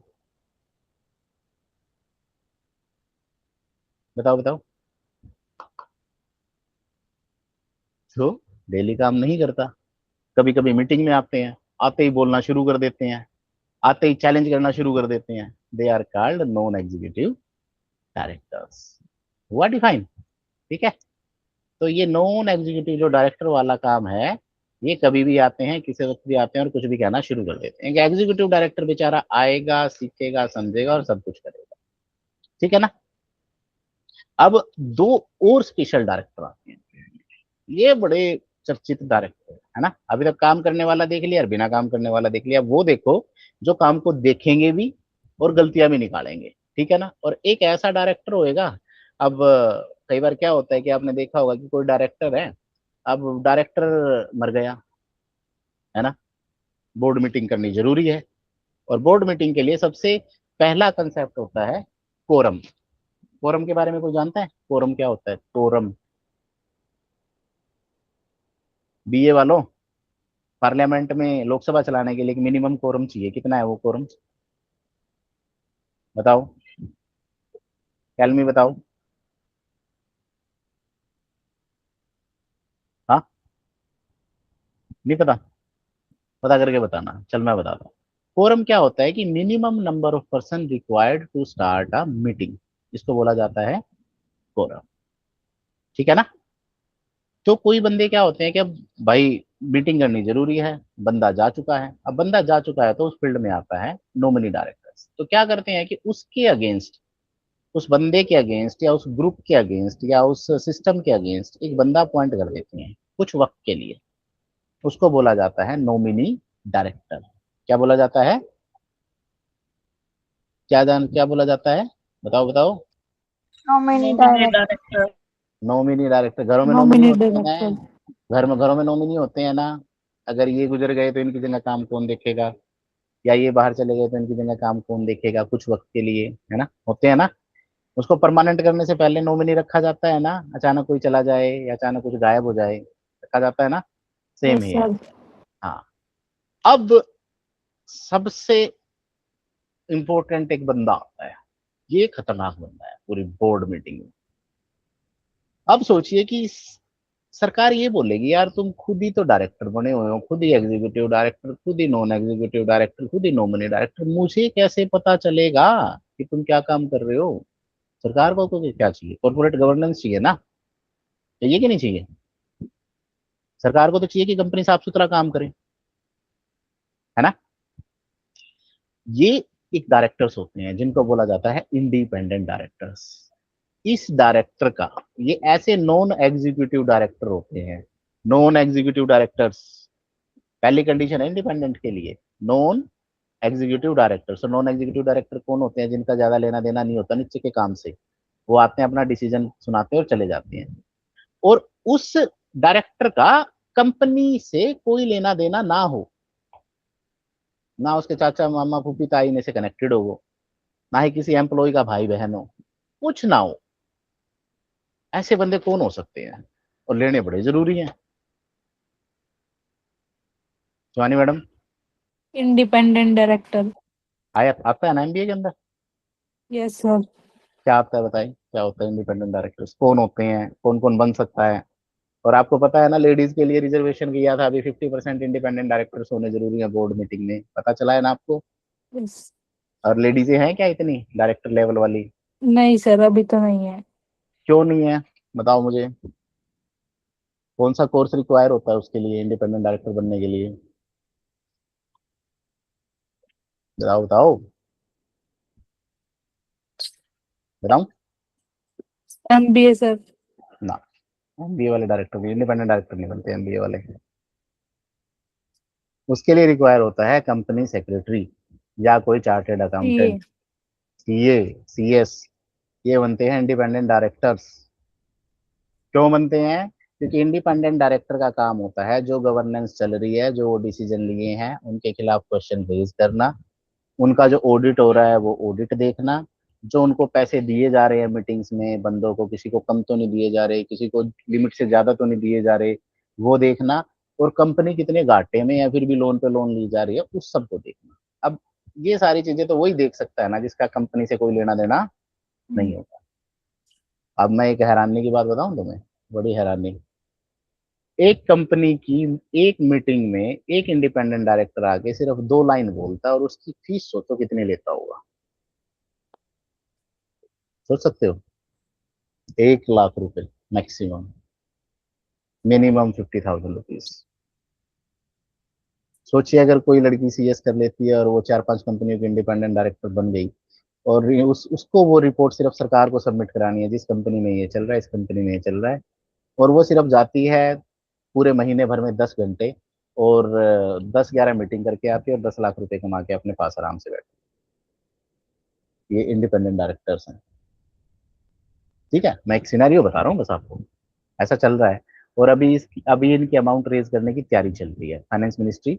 बताओ बताओ। जो डेली काम नहीं करता, कभी कभी मीटिंग में आते हैं, आते ही बोलना शुरू कर देते हैं, आते ही चैलेंज करना शुरू कर देते हैं, they are called non executive directors. हुआ डिफाइन, ठीक है। तो ये नॉन एग्जीक्यूटिव जो डायरेक्टर वाला काम है, ये कभी भी आते हैं, किसी वक्त भी आते हैं, और कुछ भी कहना शुरू कर देते हैं। एग्जीक्यूटिव डायरेक्टर बेचारा आएगा, सीखेगा, समझेगा, और सब कुछ करेगा, ठीक है ना। अब दो और स्पेशल डायरेक्टर आते हैं, ये बड़े चर्चित डायरेक्टर है ना। अभी तक काम करने वाला देख लिया और बिना काम करने वाला देख लिया, वो देखो जो काम को देखेंगे भी और गलतियां भी निकालेंगे, ठीक है ना। और एक ऐसा डायरेक्टर होएगा। अब कई बार क्या होता है कि आपने देखा होगा कि कोई डायरेक्टर है, अब डायरेक्टर मर गया, है ना। बोर्ड मीटिंग करनी जरूरी है, और बोर्ड मीटिंग के लिए सबसे पहला कंसेप्ट होता है कोरम। कोरम के बारे में कोई जानता है, कोरम क्या होता है, कोरम। बीए वालों, पार्लियामेंट में लोकसभा चलाने के लिए एक मिनिमम कोरम चाहिए, कितना है वो कोरम, बताओ, कैलमी बताओ। हाँ, नहीं पता, पता करके बताना, चल मैं बताता हूँ। कोरम क्या होता है कि minimum number of person required to start a meeting, इसको बोला जाता है कोरम, ठीक है ना। तो कोई बंदे क्या होते हैं कि अब भाई मीटिंग करनी जरूरी है, बंदा जा चुका है, अब बंदा जा चुका है तो उस फील्ड में आता है नॉमिनी डायरेक्टर्स। तो क्या करते हैं कि उसके अगेंस्ट, उस बंदे के अगेंस्ट, या उस ग्रुप के अगेंस्ट, या उस सिस्टम के अगेंस्ट एक बंदा अपॉइंट कर देते हैं कुछ वक्त के लिए, उसको बोला जाता है नॉमिनी डायरेक्टर। क्या बोला जाता है, क्या बोला जाता है, बताओ बताओ। Nominee nominate director. Director. Nominee director, घरों में नॉमिनी नॉमिनेट होते हैं डायरेक्टर। ना, घरों में नॉमिनी होते हैं ना। अगर ये गुजर गए तो इनकी जगह काम कौन देखेगा, या ये बाहर चले गए तो इनकी जगह काम कौन देखेगा, कुछ वक्त के लिए, है ना, होते हैं ना। उसको परमानेंट करने से पहले नॉमिनी रखा जाता है ना, अचानक कोई चला जाए या अचानक कुछ गायब हो जाए, रखा जाता है ना, सेम यस ही है। सर। हाँ, अब सबसे इंपॉर्टेंट एक बंदा आता है, ये खतरनाक बंदा है पूरी बोर्ड मीटिंग में। अब सोचिए कि सरकार ये बोलेगी यार तुम खुद ही तो डायरेक्टर बने हुए हो, खुद ही एग्जीक्यूटिव डायरेक्टर, खुद ही नॉन एग्जीक्यूटिव डायरेक्टर, खुद ही नॉमिनी डायरेक्टर, मुझे कैसे पता चलेगा कि तुम क्या काम कर रहे हो? सरकार को तो क्या चाहिए? कॉर्पोरेट गवर्नेंस चाहिए ना, चाहिए कि नहीं चाहिए? सरकार को तो चाहिए कि कंपनी साफ सुथरा काम करे, है ना? ये एक डायरेक्टर्स होते हैं जिनको बोला जाता है इंडिपेंडेंट डायरेक्टर्स। इस डायरेक्टर का, ये ऐसे नॉन एग्जीक्यूटिव डायरेक्टर होते हैं, नॉन एग्जीक्यूटिव डायरेक्टर्स। पहली कंडीशन है इंडिपेंडेंट के लिए, non executive director. So non executive director कौन होते हैं? जिनका ज्यादा लेना देना नहीं होता नीचे के काम से, वो आते हैं अपना डिसीजन सुनाते हैं और चले जाते हैं। और उस डायरेक्टर का कंपनी से कोई लेना देना ना हो, ना उसके चाचा मामा फूफी ताई ने से कनेक्टेड हो वो, ना ही किसी एम्प्लॉय का भाई बहन हो, कुछ ना हो, ऐसे बंदे कौन हो सकते हैं? और लेने बड़े जरूरी हैं। Shivani madam, independent director. आया आता है ना एमबीए के अंदर? Yes sir. क्या आता है बताइए, क्या होता है इंडिपेंडेंट डायरेक्टर्स, कौन होते हैं, कौन कौन बन सकता है? और आपको पता है ना, लेडीज के लिए रिजर्वेशन किया था अभी, 50% इंडिपेंडेंट डायरेक्टर्स होने जरूरी है बोर्ड मीटिंग में, पता चला है ना आपको? यस। और लेडीजें हैं क्या इतनी डायरेक्टर लेवल वाली? नहीं सर, अभी तो नहीं है। क्यों नहीं है, बताओ मुझे। कौन सा कोर्स रिक्वायर होता है उसके लिए, इंडिपेंडेंट डायरेक्टर बनने के लिए? बताओ बताओ, बताऊं? MBA sir. ना, एमबीए वाले डायरेक्टर भी इंडिपेंडेंट डायरेक्टर नहीं बनते एमबीए वाले। उसके लिए रिक्वायर होता है कंपनी सेक्रेटरी या कोई चार्टेड ये। अकाउंटेंट, सीए, सीएस, ये बनते हैं इंडिपेंडेंट डायरेक्टर्स। क्यों बनते हैं? क्योंकि इंडिपेंडेंट डायरेक्टर का काम होता है जो गवर्नेंस चल रही है, जो डिसीजन लिए हैं उनके खिलाफ क्वेश्चन रेज करना, उनका जो ऑडिट हो रहा है वो ऑडिट देखना, जो उनको पैसे दिए जा रहे हैं मीटिंग्स में बंदों को, किसी को कम तो नहीं दिए जा रहे, किसी को लिमिट से ज्यादा तो नहीं दिए जा रहे, वो देखना। और कंपनी कितने घाटे में या फिर भी लोन पे लोन ली जा रही है उस सब को देखना। अब ये सारी चीजें तो वही देख सकता है ना जिसका कंपनी से कोई लेना देना नहीं होता। अब मैं एक हैरानी की बात बताऊं तुम्हें, बड़ी हैरानी। एक कंपनी की एक मीटिंग में एक इंडिपेंडेंट डायरेक्टर आके सिर्फ 2 लाइन बोलता है और उसकी फीस सोचो कितनी लेता होगा, सोच सकते हो? 1 लाख रुपए मैक्सिमम, मिनिमम 50,000 रुपीज। सोचिए अगर कोई लड़की सीएस कर लेती है और वो 4-5 कंपनियों की इंडिपेंडेंट डायरेक्टर बन गई, और उसको वो रिपोर्ट सिर्फ सरकार को सबमिट करानी है, जिस कंपनी में ये चल रहा है, इस कंपनी में ये चल रहा है, और वो सिर्फ जाती है पूरे महीने भर में 10 घंटे, और 10-11 मीटिंग करके आती है और 10 लाख रुपए कमा के अपने पास आराम से बैठे। ये इंडिपेंडेंट डायरेक्टर्स हैं। ठीक है, मैं एक सिनेरियो बता रहा हूँ बस आपको, ऐसा चल रहा है। और अभी इनकी अमाउंट रेज करने की तैयारी चल रही है, फाइनेंस मिनिस्ट्री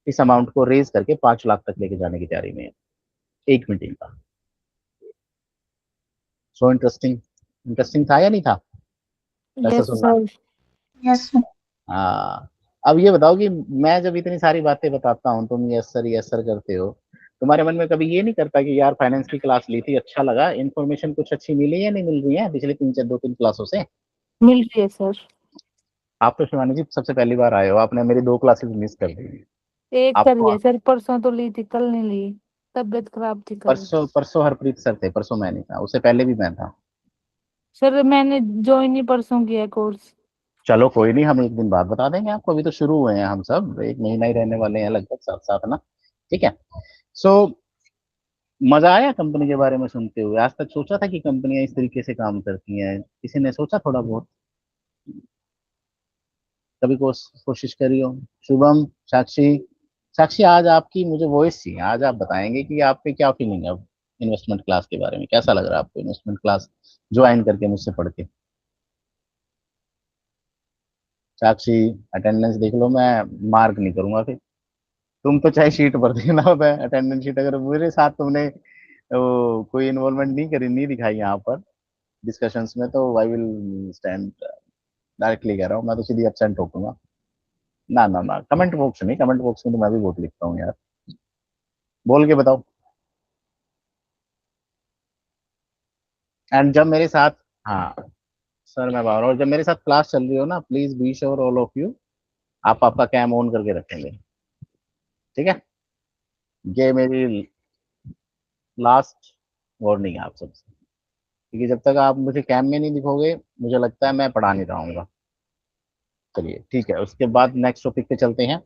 इस अमाउंट को रेज करके 5 लाख तक लेके जाने की तैयारी में है, एक मीटिंग का। सो इंटरेस्टिंग, इंटरेस्टिंग था या नहीं था? कैसा यस सुनना? सर। Yes, sir. हाँ। अब ये बताओ कि मैं जब इतनी सारी बातें बताता हूँ तुम यस सर करते हो, तुम्हारे मन में कभी ये नहीं करता कि यार फाइनेंस की क्लास ली थी, अच्छा लगा, इन्फॉर्मेशन कुछ अच्छी मिली या नहीं मिल रही है पिछले 2-3 क्लासों से? मिल रही है सर। आप तो शिवानी जी सबसे पहली बार आए हो, आपने मेरी 2 क्लासेस मिस कर दी। एक करी आपको है सर, परसों तो ली थी, कल नहीं ली। तबीयत खराब थी कल। परसों परसों हरप्रीत सर थे, परसों मैं नहीं था, उससे पहले भी मैं था। सर मैंने ज्वाइन ही परसों किया कोर्स। चलो कोई नहीं, हम एक दिन बाद बता देंगे आपको, अभी तो शुरू हुए हैं हम सब, 1 महीना ही रहने वाले हैं लगभग, साथ साथ ना। ठीक है। सो मजा आया कंपनी के बारे में सुनते हुए? आज तक सोचा था कि कंपनियां इस तरीके से काम करती हैं? किसी ने सोचा थोड़ा बहुत? कभी कोशिश करी हो? शुभम, साक्षी, साक्षी आज आपकी मुझे वॉइस चाहिए, आज आप बताएंगे कि आपकी क्या फीलिंग है अब इन्वेस्टमेंट क्लास के बारे में, कैसा लग रहा है आपको इन्वेस्टमेंट क्लास ज्वाइन करके मुझसे पढ़ के? साक्षी, अटेंडेंस देख लो, मैं मार्क नहीं करूंगा फिर। तुम तो चाहे शीट भर देना होता है अटेंडेंस शीट, अगर मेरे साथ तुमने कोई इन्वॉल्वमेंट नहीं करी, नहीं दिखाई यहाँ पर डिस्कशंस में, तो आई विल स्टैंड, डायरेक्टली कह रहा हूँ, मैं तो सीधी एब्सेंट ठोकूंगा। ना ना ना, कमेंट बॉक्स नहीं, कमेंट बॉक्स में तो मैं भी वोट लिखता हूँ यार। बोल के बताओ। एंड जब मेरे साथ, हाँ सर मैं बाहर, और जब मेरे साथ क्लास चल रही हो ना, please be sure all of you, आप आपका कैम ऑन करके रखेंगे, ठीक है? ये मेरी लास्ट वार्निंग है आप सबसे, क्योंकि जब तक आप मुझे कैम में नहीं दिखोगे, मुझे लगता है मैं पढ़ा नहीं रहूंगा। चलिए ठीक है, उसके बाद नेक्स्ट टॉपिक पे चलते हैं,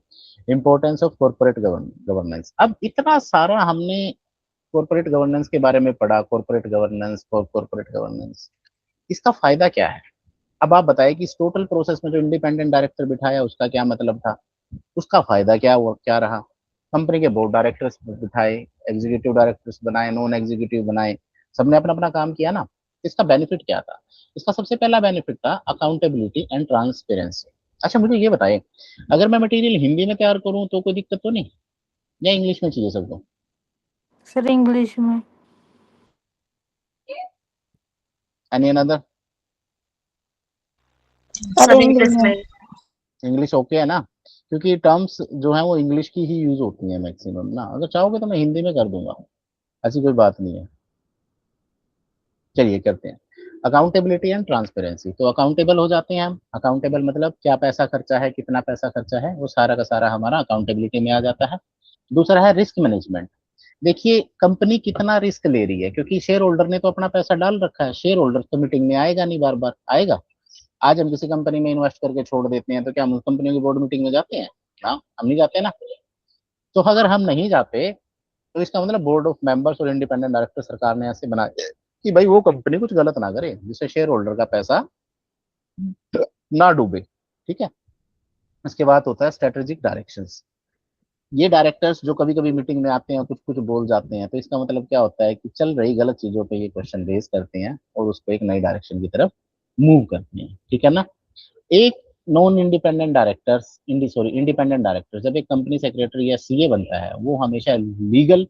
इंपॉर्टेंस ऑफ कॉर्पोरेट गवर्नेंस। अब इतना सारा हमने कॉर्पोरेट गवर्नेंस के बारे में पढ़ा, कॉर्पोरेट गवर्नेंस, कॉर्पोरेट गवर्नेंस, इसका फायदा क्या है? अब आप बताइए कि इस टोटल प्रोसेस में जो इंडिपेंडेंट डायरेक्टर बिठाया उसका क्या मतलब था, उसका फायदा क्या हुआ, क्या रहा? कंपनी के बोर्ड डायरेक्टर्स बिठाए, एग्जीक्यूटिव डायरेक्टर्स बनाए, नॉन एग्जीक्यूटिव बनाए, सबने अपना अपना काम किया ना। इसका बेनिफिट क्या था? इसका सबसे पहला बेनिफिट था अकाउंटेबिलिटी एंड ट्रांसपेरेंसी। अच्छा मुझे ये बताइए, अगर मैं मटेरियल हिंदी में तैयार करूं तो कोई दिक्कत तो नहीं, या इंग्लिश में चाहिए सबको? सर इंग्लिश में। Any another? सर इंग्लिश में। इंग्लिश ओके है ना? क्योंकि टर्म्स जो है वो इंग्लिश की ही यूज होती है मैक्सिमम ना, अगर चाहोगे तो मैं हिंदी में कर दूंगा, ऐसी कोई बात नहीं है। चलिए करते हैं अकाउंटेबिलिटी एंड ट्रांसपेरेंसी। तो अकाउंटेबल हो जाते हैं हम, अकाउंटेबल मतलब क्या पैसा खर्चा है, कितना पैसा खर्चा है, वो सारा का सारा हमारा अकाउंटेबिलिटी में आ जाता है। दूसरा है रिस्क मैनेजमेंट। देखिए कंपनी कितना रिस्क ले रही है, क्योंकि शेयर होल्डर ने तो अपना पैसा डाल रखा है, शेयर होल्डर तो मीटिंग में आएगा नहीं, बार बार आएगा? आज हम किसी कंपनी में इन्वेस्ट करके छोड़ देते हैं तो क्या हम उस कंपनी की बोर्ड मीटिंग में जाते हैं? ना, हम नहीं जाते ना। तो अगर हम नहीं जाते तो इसका मतलब बोर्ड ऑफ मेंबर्स और इंडिपेंडेंट डायरेक्टर सरकार ने ऐसे बनाया कि भाई वो कंपनी कुछ गलत ना करे जिससे शेयर होल्डर का पैसा ना डूबे, ठीक है? इसके बाद होता है स्ट्रेटेजिक डायरेक्शंस। ये डायरेक्टर्स जो कभी कभी मीटिंग में आते हैं कुछ कुछ बोल जाते हैं, तो इसका मतलब क्या होता है कि चल रही गलत चीजों पे ये क्वेश्चन रेज करते हैं और उसको एक नई डायरेक्शन की तरफ मूव करते हैं, ठीक है ना? एक non independent directors independent director जब एक कंपनी सेक्रेटरी या सीए बनता है, वो हमेशा लीगल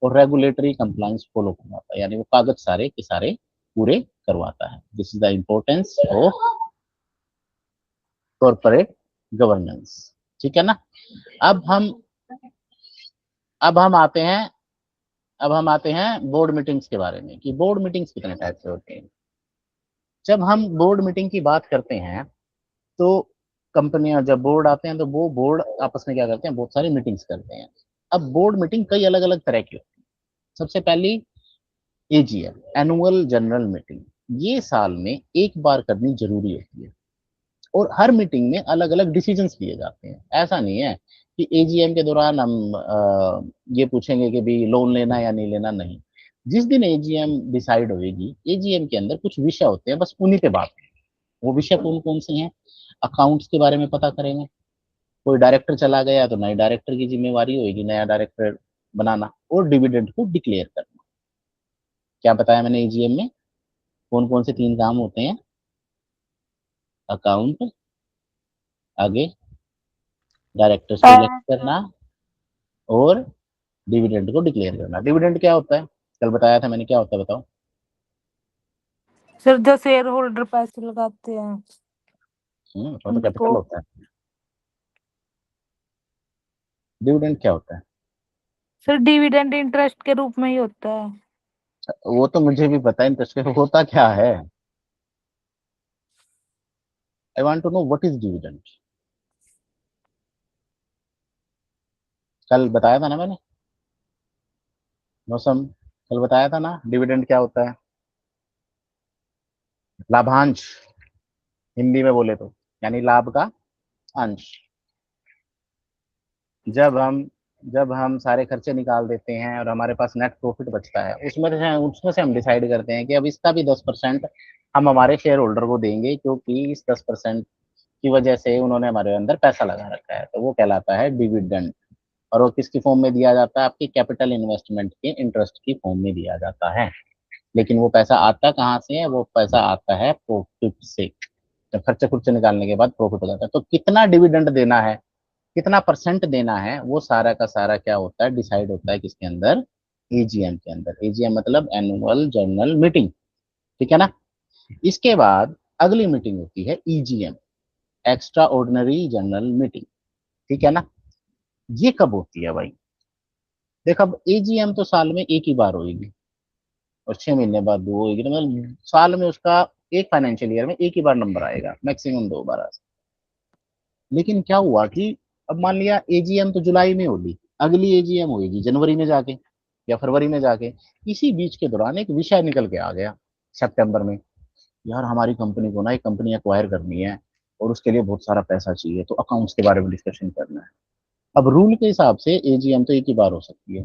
और रेगुलेटरी कंप्लायंस फॉलो करवाता है, यानी वो कागज सारे के सारे पूरे करवाता है। This is the importance of corporate governance, ठीक है ना? अब हम अब हम आते हैं अब हम आते हैं बोर्ड मीटिंग्स के बारे में, कि बोर्ड मीटिंग्स कितने टाइप से होते हैं। जब हम बोर्ड मीटिंग की बात करते हैं तो कंपनियां जब बोर्ड आते हैं तो वो बोर्ड आपस में क्या करते हैं, बहुत सारी मीटिंग्स करते हैं। अब बोर्ड मीटिंग कई अलग अलग तरह की होती है। सबसे पहली एजीएम, एनुअल जनरल मीटिंग, ये साल में एक बार करनी जरूरी होती है, और हर मीटिंग में अलग अलग डिसीजंस लिए जाते हैं। ऐसा नहीं है कि एजीएम के दौरान हम ये पूछेंगे कि भी लोन लेना या नहीं लेना, नहीं। जिस दिन एजीएम डिसाइड होएगी, एजीएम के अंदर कुछ विषय होते हैं, बस उन्हीं पे बात है। वो विषय कौन कौन से हैं? अकाउंट्स के बारे में पता करेंगे, कोई डायरेक्टर चला गया तो नए डायरेक्टर की जिम्मेवारी होगी नया डायरेक्टर बनाना, और डिविडेंड को डिक्लेयर करना। क्या बताया मैंने? एजीएम में कौन कौन से तीन काम होते हैं? अकाउंट, आगे डायरेक्टर्स को इलेक्ट करना, और डिविडेंड को डिक्लेयर करना। डिविडेंड क्या होता है? कल बताया था मैंने, क्या होता है बताओ? सर जो शेयर होल्डर पैसे लगाते हैं वो तो उनको। कैपिटल होता है। डिविडेंड क्या होता है? सर डिविडेंड इंटरेस्ट के रूप में ही होता है। वो तो मुझे भी पता है, इंटरेस्ट होता क्या है। I want to know what is dividend. कल बताया था ना मैंने, मौसम, कल बताया था ना डिविडेंड क्या होता है? लाभांश, हिंदी में बोले तो, यानी लाभ का अंश। जब हम जब हम सारे खर्चे निकाल देते हैं और हमारे पास नेट प्रॉफिट बचता है, उसमें से हम डिसाइड करते हैं कि अब इसका भी 10% हम हमारे शेयर होल्डर को देंगे, क्योंकि इस 10% की वजह से उन्होंने हमारे अंदर पैसा लगा रखा है, तो वो कहलाता है डिविडेंड। और वो किसकी फॉर्म में दिया जाता है? आपकी कैपिटल इन्वेस्टमेंट के इंटरेस्ट की फॉर्म में दिया जाता है। लेकिन वो पैसा आता कहाँ से है? वो पैसा आता है प्रॉफिट से। जब खर्चे खुर्चे निकालने के बाद प्रॉफिट हो जाता है, तो कितना डिविडेंड देना है, कितना परसेंट देना है, वो सारा का सारा क्या होता है, डिसाइड होता है किसके अंदर? एजीएम के अंदर। एजीएम मतलब एनुअल जनरल मीटिंग, ठीक है ना? इसके बाद अगली मीटिंग होती है EGM, extra ordinary general meeting. ठीक है ना। ये कब होती है भाई? देख अब एजीएम तो साल में एक ही बार होगी और 6 महीने बाद दो होगी, तो मतलब साल में उसका एक फाइनेंशियल ईयर में एक ही बार नंबर आएगा, मैक्सिमम 2 बार आ सकता है। लेकिन क्या हुआ कि अब मान लिया एजीएम तो जुलाई में होगी, अगली एजीएम होगी जनवरी में जाके या फरवरी में जाके, इसी बीच के दौरान एक विषय निकल के आ गया सितंबर में, यार हमारी कंपनी को ना एक कंपनी एक्वायर करनी है और उसके लिए बहुत सारा पैसा चाहिए, तो अकाउंट्स के बारे में डिस्कशन करना है। अब रूल के हिसाब से एजीएम तो एक ही बार हो सकती है।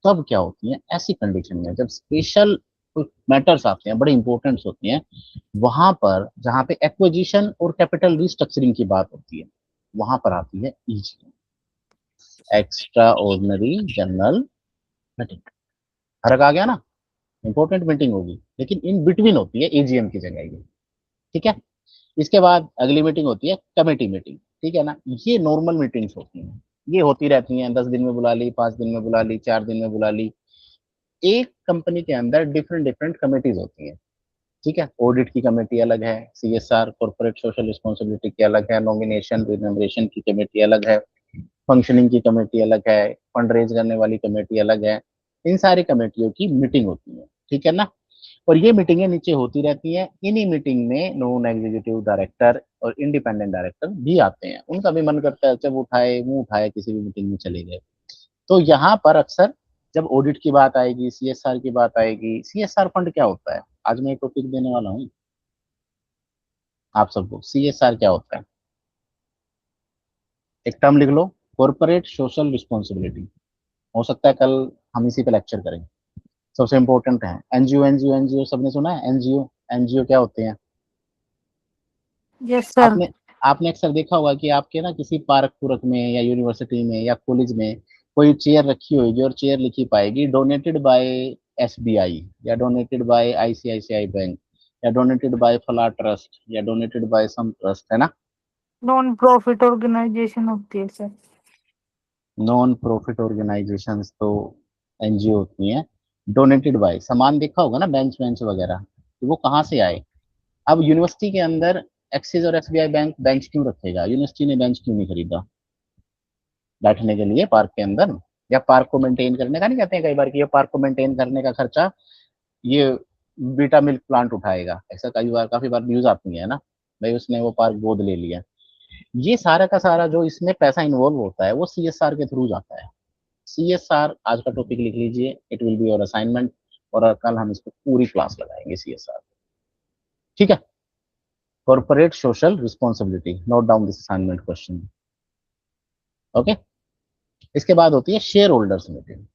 तब क्या होती है ऐसी कंडीशन में, जब स्पेशल मैटर्स आते हैं, बड़े इंपॉर्टेंट्स होती हैं, वहां पर जहां पे एक्विजिशन और कैपिटल रिस्ट्रक्चरिंग की बात होती है, वहां पर आती है EGM, extra ordinary general meeting. फर्क आ गया ना। इंपॉर्टेंट मीटिंग होगी लेकिन इन बिटवीन होती है एजीएम की जगह ये। ठीक है। इसके बाद अगली मीटिंग होती है कमेटी मीटिंग। ठीक है ना। ये नॉर्मल मीटिंग्स होती हैं, ये होती रहती हैं, 10 दिन में बुला ली, 5 दिन में बुला ली, 4 दिन में बुला ली। एक कंपनी के अंदर डिफरेंट डिफरेंट कमेटीज होती हैं। ठीक है। ऑडिट की कमेटी अलग है, सीएसआर कॉर्पोरेट सोशल रिस्पॉन्सिबिलिटी की अलग है, नॉमिनेशन रिनोमिनेशन की कमेटी अलग है, फंक्शनिंग की कमेटी अलग है, फंड रेज करने वाली कमेटी अलग है। इन सारी कमेटियों की मीटिंग होती है। ठीक है ना। और ये मीटिंगें नीचे होती रहती हैं। इन्हीं मीटिंग में नॉन एग्जीक्यूटिव डायरेक्टर और इंडिपेंडेंट डायरेक्टर भी आते हैं, उनका भी मन करता है जब उठाए मुंह उठाए किसी भी मीटिंग में चले गए। तो यहाँ पर अक्सर जब ऑडिट की बात आएगी, सीएसआर की बात आएगी, सीएसआर फंड क्या होता है, आज मैं टॉपिक देने वाला हूँ आप सबको। सीएसआर क्या होता है, एक टर्म लिख लो, कॉर्पोरेट सोशल रिस्पॉन्सिबिलिटी। हो सकता है कल हम इसी पे लेक्चर करें। सबसे इंपॉर्टेंट है एनजीओ। एनजीओ एनजीओ सबने सुना है, एनजीओ। एनजीओ क्या होते हैं? Yes sir. आपने आपने अक्सर देखा होगा कि आपके ना किसी पार्क पुरक में या यूनिवर्सिटी में या कॉलेज में कोई चेयर रखी होगी और चेयर लिखी पाएगी डोनेटेड बाय एसबीआई या डोनेटेड बाय आईसीआईसीआई बैंक या डोनेटेड बाय फला ट्रस्ट या डोनेटेड बाय सम ट्रस्ट, है ना। नॉन प्रॉफिट ऑर्गेनाइजेशन होती है सर। नॉन प्रॉफिट ऑर्गेनाइजेशंस तो एनजीओ होती हैं। डोनेटेड बाय सामान देखा होगा ना, बेंच बेंच वगैरह, तो वो कहाँ से आए? अब यूनिवर्सिटी के अंदर एक्सिस और एसबीआई बैंक बेंच क्यों रखेगा? यूनिवर्सिटी ने बेंच क्यों नहीं खरीदा बैठने के लिए पार्क के अंदर? या पार्क को मेंटेन करने का नहीं कहते हैं कई बार कि ये पार्क को मेंटेन करने का खर्चा ये बीटा मिल्क प्लांट उठाएगा, ऐसा कई बार काफी बार न्यूज आती है ना, भाई उसने वो पार्क गोद ले लिया। ये सारा का सारा जो इसमें पैसा इन्वॉल्व होता है वो सीएसआर के थ्रू जाता है। सीएसआर आज का टॉपिक लिख लीजिए, it will be your assignment, और कल हम इसको पूरी क्लास लगाएंगे सीएसआर। ठीक है। Corporate social responsibility, note down this assignment question. Okay. इसके बाद होती है share holders meeting.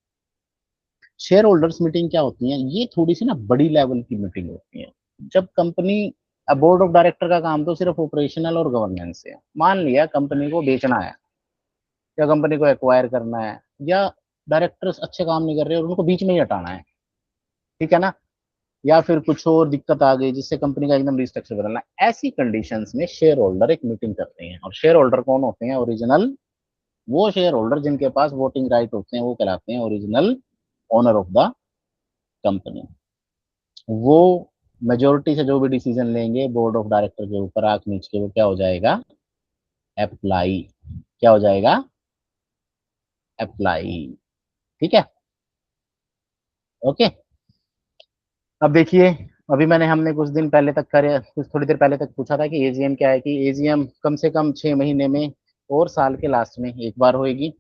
Share holders meeting क्या होती है? ये थोड़ी सी ना बड़ी लेवल की मीटिंग होती है। जब कंपनी, बोर्ड ऑफ डायरेक्टर का काम तो सिर्फ ऑपरेशनल और गवर्नेंस है। मान लिया कंपनी को बेचना है या कंपनी को एक्वायर करना है, या डायरेक्टर्स अच्छे काम नहीं कर रहे और उनको बीच में ही हटाना है, ठीक है ना, या फिर कुछ और दिक्कत आ गई जिससे कंपनी का एकदम रिस्ट्रक्चर करना है, ऐसी कंडीशंस में शेयर होल्डर एक मीटिंग करते हैं। और शेयर होल्डर कौन होते हैं? ओरिजिनल, वो शेयर होल्डर जिनके पास वोटिंग राइट होते हैं वो कहलाते हैं original owner of the company. वो मेजोरिटी से जो भी डिसीजन लेंगे बोर्ड ऑफ डायरेक्टर के ऊपर आंख नीच के, वो क्या हो जाएगा? अप्लाई। क्या हो जाएगा? अप्लाई। ठीक है। ओके। अब देखिए, अभी हमने कुछ दिन पहले तक करे, कुछ थोड़ी देर पहले तक पूछा था कि एजीएम क्या है, कि एजीएम कम से कम 6 महीने में और साल के लास्ट में एक बार होएगी।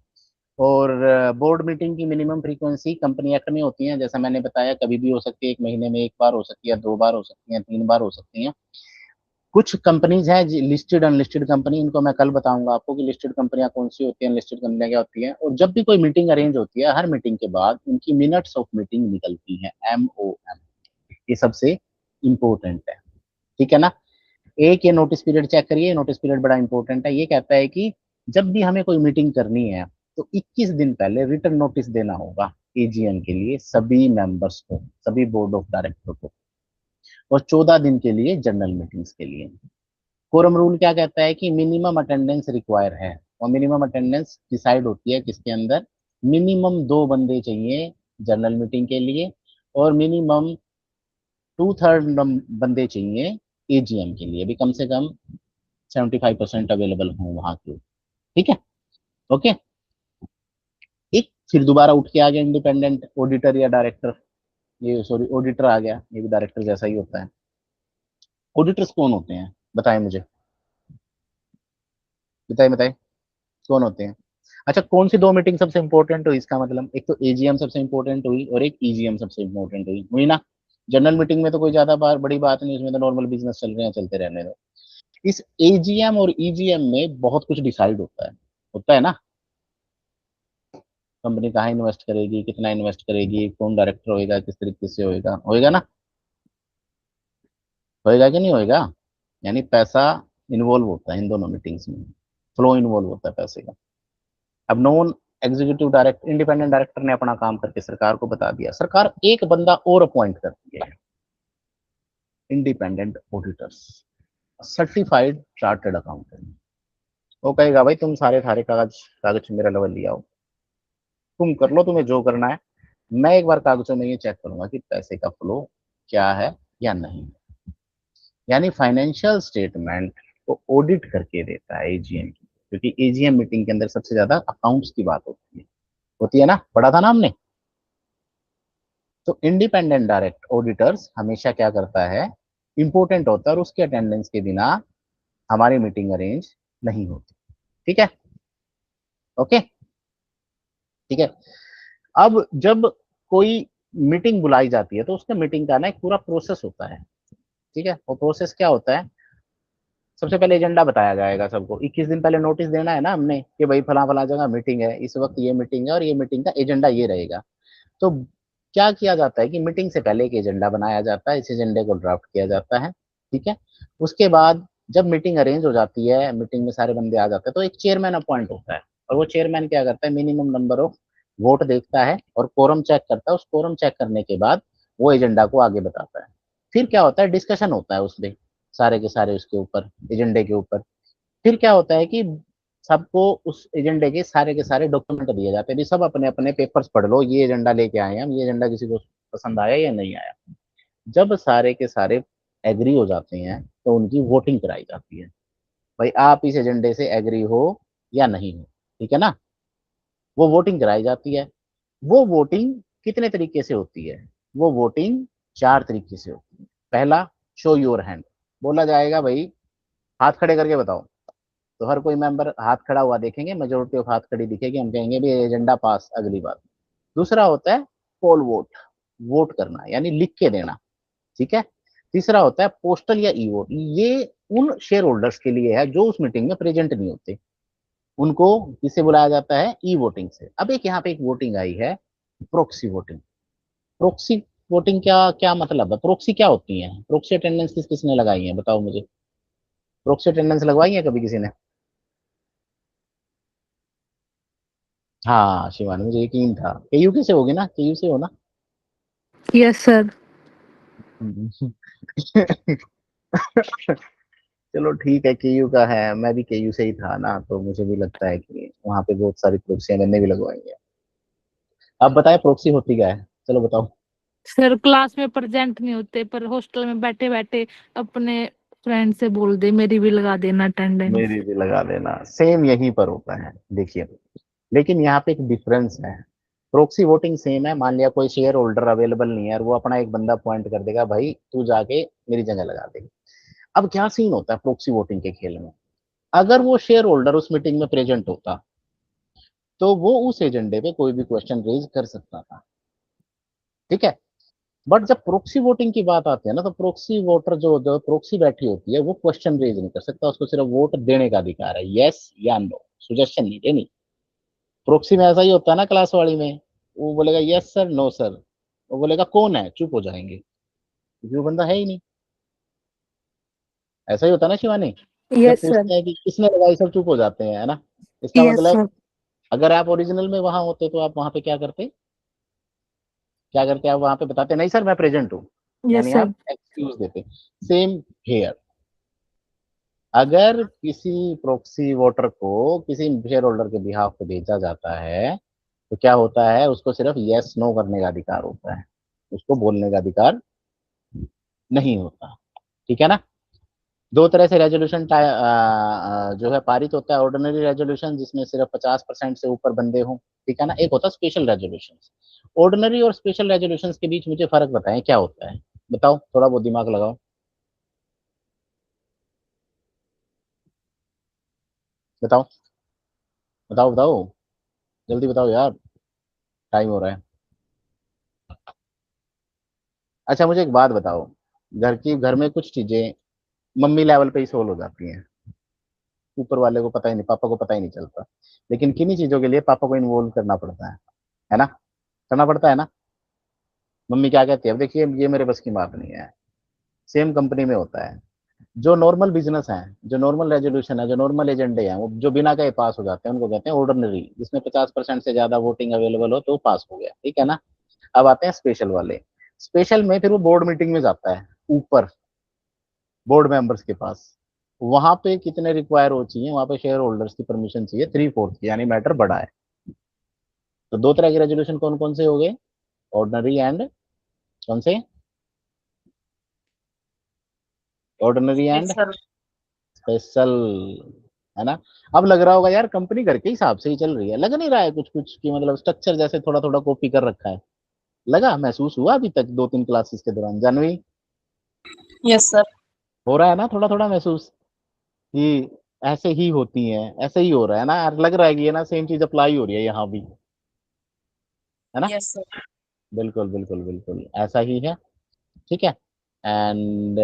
और बोर्ड मीटिंग की मिनिमम फ्रीक्वेंसी कंपनी एक्ट में होती है, जैसा मैंने बताया, कभी भी हो सकती है, 1 महीने में एक बार हो सकती है, 2 बार हो सकती है, 3 बार हो सकती है। कुछ कंपनीज हैं लिस्टेड अनलिस्टेड कंपनी, इनको मैं कल बताऊंगा आपको कि लिस्टेड कंपनियां कौन सी होती हैं, अनलिस्टेड कंपनियां क्या होती हैं। और जब भी कोई मीटिंग अरेंज होती है, हर मीटिंग के बाद उनकी मिनट्स ऑफ मीटिंग निकलती है, MOM। ये सबसे इंपॉर्टेंट है। ठीक है ना। एक ये नोटिस पीरियड चेक करिए, नोटिस पीरियड बड़ा इंपॉर्टेंट है। ये कहता है कि जब भी हमें कोई मीटिंग करनी है तो 21 दिन पहले रिटर्न नोटिस देना होगा एजीएम के लिए, सभी मेंबर्स को, सभी बोर्ड ऑफ डायरेक्टर को, और 14 दिन के लिए जनरल मीटिंग्स के लिए। कोरम रूल क्या कहता है कि मिनिमम अटेंडेंस रिक्वायर है, और मिनिमम अटेंडेंस डिसाइड होती है किसके अंदर? मिनिमम 2 बंदे चाहिए जनरल मीटिंग के लिए, और मिनिमम 2/3 बंदे चाहिए एजीएम के लिए भी, कम से कम 75% अवेलेबल हों वहां के। ठीक है। ओके। एक फिर दोबारा उठ के आ गया इंडिपेंडेंट ऑडिटर या डायरेक्टर, ये सॉरी ऑडिटर आ गया, ये भी डायरेक्टर जैसा ही होता है। ऑडिटर्स कौन होते हैं बताएं मुझे, बताएं बताएं कौन होते हैं। अच्छा, कौन सी दो मीटिंग सबसे इंपॉर्टेंट हुई इसका मतलब, एक तो एजीएम सबसे इंपॉर्टेंट हुई और एक ईजीएम सबसे इंपॉर्टेंट हुई ना। जनरल मीटिंग में तो कोई ज्यादा बड़ी बात नहीं, उसमें तो नॉर्मल बिजनेस चल रहे हैं, चलते रहने दो। इस एजीएम और ईजीएम में बहुत कुछ डिसाइड होता है ना। कंपनी कहाँ इन्वेस्ट करेगी, कितना इन्वेस्ट करेगी, कौन डायरेक्टर होएगा, किस तरीके से होएगा, होएगा ना, होएगा कि नहीं होएगा। यानी पैसा इन्वॉल्व होता है इन दोनों मीटिंग्स में, फ्लो इन्वॉल्व होता है पैसे का। अब non executive director independent director ने अपना काम करके सरकार को बता दिया, सरकार एक बंदा और अपॉइंट करती है, independent auditors, certified chartered accountant. वो कहेगा भाई तुम सारे थारे कागज कागज मेरा लेवल लिया हो, तुम कर लो तुम्हें जो करना है, मैं एक बार कागजों में ये चेक करूंगा कि पैसे का फ्लो क्या है या नहीं। यानी फाइनेंशियल स्टेटमेंट को ऑडिट करके देता है एजीएम की, क्योंकि एजीएम मीटिंग के अंदर सबसे ज्यादा अकाउंट्स की बात होती है ना, पढ़ा था ना हमने। तो इंडिपेंडेंट डायरेक्ट ऑडिटर्स हमेशा क्या करता है, इंपॉर्टेंट होता है और उसके अटेंडेंस के बिना हमारी मीटिंग अरेंज नहीं होती। ठीक है, ओके, ठीक है। अब जब कोई मीटिंग बुलाई जाती है तो उसका मीटिंग का ना एक पूरा प्रोसेस होता है। ठीक है, वो प्रोसेस क्या होता है, सबसे पहले एजेंडा बताया जाएगा सबको, 21 दिन पहले नोटिस देना है ना हमने कि भाई फला फला जगह मीटिंग है, इस वक्त ये मीटिंग है और ये मीटिंग का एजेंडा ये रहेगा। तो क्या किया जाता है कि मीटिंग से पहले एक एजेंडा बनाया जाता है, इस एजेंडे को ड्राफ्ट किया जाता है। ठीक है, उसके बाद जब मीटिंग अरेंज हो जाती है, मीटिंग में सारे बंदे आ जाते हैं, तो एक चेयरमैन अपॉइंट होता है, और वो चेयरमैन क्या करता है, मिनिमम नंबर ऑफ वोट देखता है और कोरम चेक करता है, उस कोरम चेक करने के बाद वो एजेंडा को आगे बताता है। फिर क्या होता है, डिस्कशन होता है उस दिन सारे के सारे उसके ऊपर, एजेंडे के ऊपर। फिर क्या होता है कि सबको उस एजेंडे के सारे डॉक्यूमेंट दिए जाते हैं, भी सब अपने अपने पेपर्स पढ़ लो, ये एजेंडा लेके आए हैं हम, ये एजेंडा किसी को पसंद आया या नहीं आया। जब सारे के सारे एग्री हो जाते हैं तो उनकी वोटिंग कराई जाती है, भाई आप इस एजेंडे से एग्री हो या नहीं हो। ठीक है ना, वो वोटिंग कराई जाती है। वो वोटिंग कितने तरीके से होती है, वो वोटिंग चार तरीके से होती है। पहला, शो योर हैंड, बोला जाएगा भाई हाथ खड़े करके बताओ, तो हर कोई मेंबर हाथ खड़ा हुआ देखेंगे, मेजोरिटी ऑफ हाथ खड़ी दिखेगी, हम कहेंगे भी एजेंडा पास, अगली बात। दूसरा होता है पोल वोट, वोट करना यानी लिख के देना। ठीक है। तीसरा होता है पोस्टल या ई वोट, ये उन शेयर होल्डर्स के लिए है जो उस मीटिंग में प्रेजेंट नहीं होते, उनको किसे बुलाया जाता है, ई वोटिंग से। अब एक यहाँ पे एक वोटिंग आई है, प्रोक्सी वोटिंग। प्रोक्सी वोटिंग क्या क्या मतलब है, प्रोक्सी क्या होती है, प्रोक्सी अटेंडेंस किस किसने लगाई है बताओ मुझे, प्रोक्सी अटेंडेंस लगवाई है कभी किसी ने। हाँ शिवानी, मुझे यकीन था, केयू से होगी ना, केयू से हो ना। Yes sir. चलो ठीक है, केयू का है, मैं भी केयू से ही था ना, तो मुझे भी लगता है कि वहाँ पे बहुत सारी प्रोक्सियां मैंने भी लगवाई है। आप बताएं प्रोक्सी होती क्या है, चलो बताओ। सर क्लास में प्रेजेंट नहीं होते पर हॉस्टल में बैठे बैठे अपने फ्रेंड से बोल दे मेरी भी लगा देना अटेंडेंस। मेरी भी लगा देना, सेम यहीं पर होता है देखिए, लेकिन यहाँ पे एक डिफरेंस है। प्रोक्सी वोटिंग सेम है, मान लिया कोई शेयर होल्डर अवेलेबल नहीं है और वो अपना एक बंदा अपॉइंट कर देगा, भाई तू जाके मेरी जगह लगा देगी। अब क्या सीन होता है प्रोक्सी वोटिंग के खेल में, अगर वो शेयर होल्डर उस मीटिंग में प्रेजेंट होता तो वो उस एजेंडे पे कोई भी क्वेश्चन रेज कर सकता था। ठीक है, बट जब प्रोक्सी वोटिंग की बात आती है ना, तो प्रोक्सी वोटर जो प्रोक्सी बैठी होती है वो क्वेश्चन रेज नहीं कर सकता, उसको सिर्फ वोट देने का अधिकार है, यस या नो, सुजेशन नहीं देनी। प्रोक्सी में ऐसा ही होता है ना क्लास वाली में, वो बोलेगा यस सर, नो सर, वो बोलेगा कौन है, चुप हो जाएंगे क्योंकि वो बंदा है ही नहीं। ऐसा ही होता है ना शिवानी, जब यस सर। पूछते हैं कि किसने लगाई, सब चुप हो जाते हैं, है ना। इसका यस मतलब सर। अगर आप ओरिजिनल में वहां होते तो आप वहां पे क्या करते, क्या करते आप वहां पे बताते नहीं सर मैं प्रेजेंट हूँ, यस यानी सर। आप एक्सक्यूज देते। सेम हेयर, अगर किसी प्रोक्सी वोटर को किसी शेयर होल्डर के बिहाफ पे भेजा जाता है तो क्या होता है, उसको सिर्फ यस नो करने का अधिकार होता है, उसको बोलने का अधिकार नहीं होता। ठीक है ना, दो तरह से रेजोल्यूशन जो है पारित होता है। ऑर्डिनरी रेजोल्यूशन जिसमें सिर्फ 50% से ऊपर बंदे हों, ठीक है ना। एक होता है स्पेशल रेजोल्यूशन। ऑर्डिनरी और स्पेशल रेजोल्यूशन के बीच मुझे फर्क बताएं क्या होता है, बताओ, थोड़ा बहुत दिमाग लगाओ, बताओ बताओ बताओ, जल्दी बताओ यार, टाइम हो रहा है। अच्छा मुझे एक बात बताओ, घर में कुछ चीजें मम्मी लेवल पे ही सोल्व हो जाती हैं, ऊपर वाले को पता ही नहीं, पापा को पता ही नहीं चलता, लेकिन किन्हीं चीजों के लिए पापा को इन्वॉल्व करना पड़ता है ना, करना पड़ता है ना। मम्मी क्या कहती है, अब देखिए ये मेरे बस की बात नहीं है। सेम कंपनी में होता है, जो नॉर्मल बिजनेस है, जो नॉर्मल रेजोल्यूशन है, जो नॉर्मल एजेंडे हैं, वो जो बिना कहे पास हो जाते हैं उनको कहते हैं ऑर्डिनरी, जिसमें 50% से ज्यादा वोटिंग अवेलेबल हो तो वो पास हो गया, ठीक है ना। अब आते हैं स्पेशल वाले। स्पेशल में फिर वो बोर्ड मीटिंग में जाता है, ऊपर बोर्ड मेंबर्स के पास। वहां पे कितने रिक्वायर हो चाहिए, वहां पे शेयर होल्डर्स की परमिशन चाहिए 3/4 की, यानी मैटर बड़ा है। तो दो तरह के रेजोल्यूशन कौन कौन से हो गए, ऑर्डिनरी एंड कौन से, ऑर्डिनरी एंड Special. स्पेशल, है ना। अब लग रहा होगा यार कंपनी घर के हिसाब से ही चल रही है, लग नहीं रहा है कुछ कुछ की मतलब स्ट्रक्चर जैसे थोड़ा थोड़ा कॉपी कर रखा है, लगा, महसूस हुआ अभी तक 2-3 क्लासेस के दौरान, जानवी, Yes, sir. हो रहा है ना थोड़ा थोड़ा महसूस कि ऐसे ही होती है, ऐसे ही हो रहा है ना यार, लग रहा है कि ये ना सेम चीज अप्लाई हो रही है यहाँ भी, है ना। Yes, sir. बिल्कुल बिल्कुल बिल्कुल ऐसा ही है, ठीक है। एंड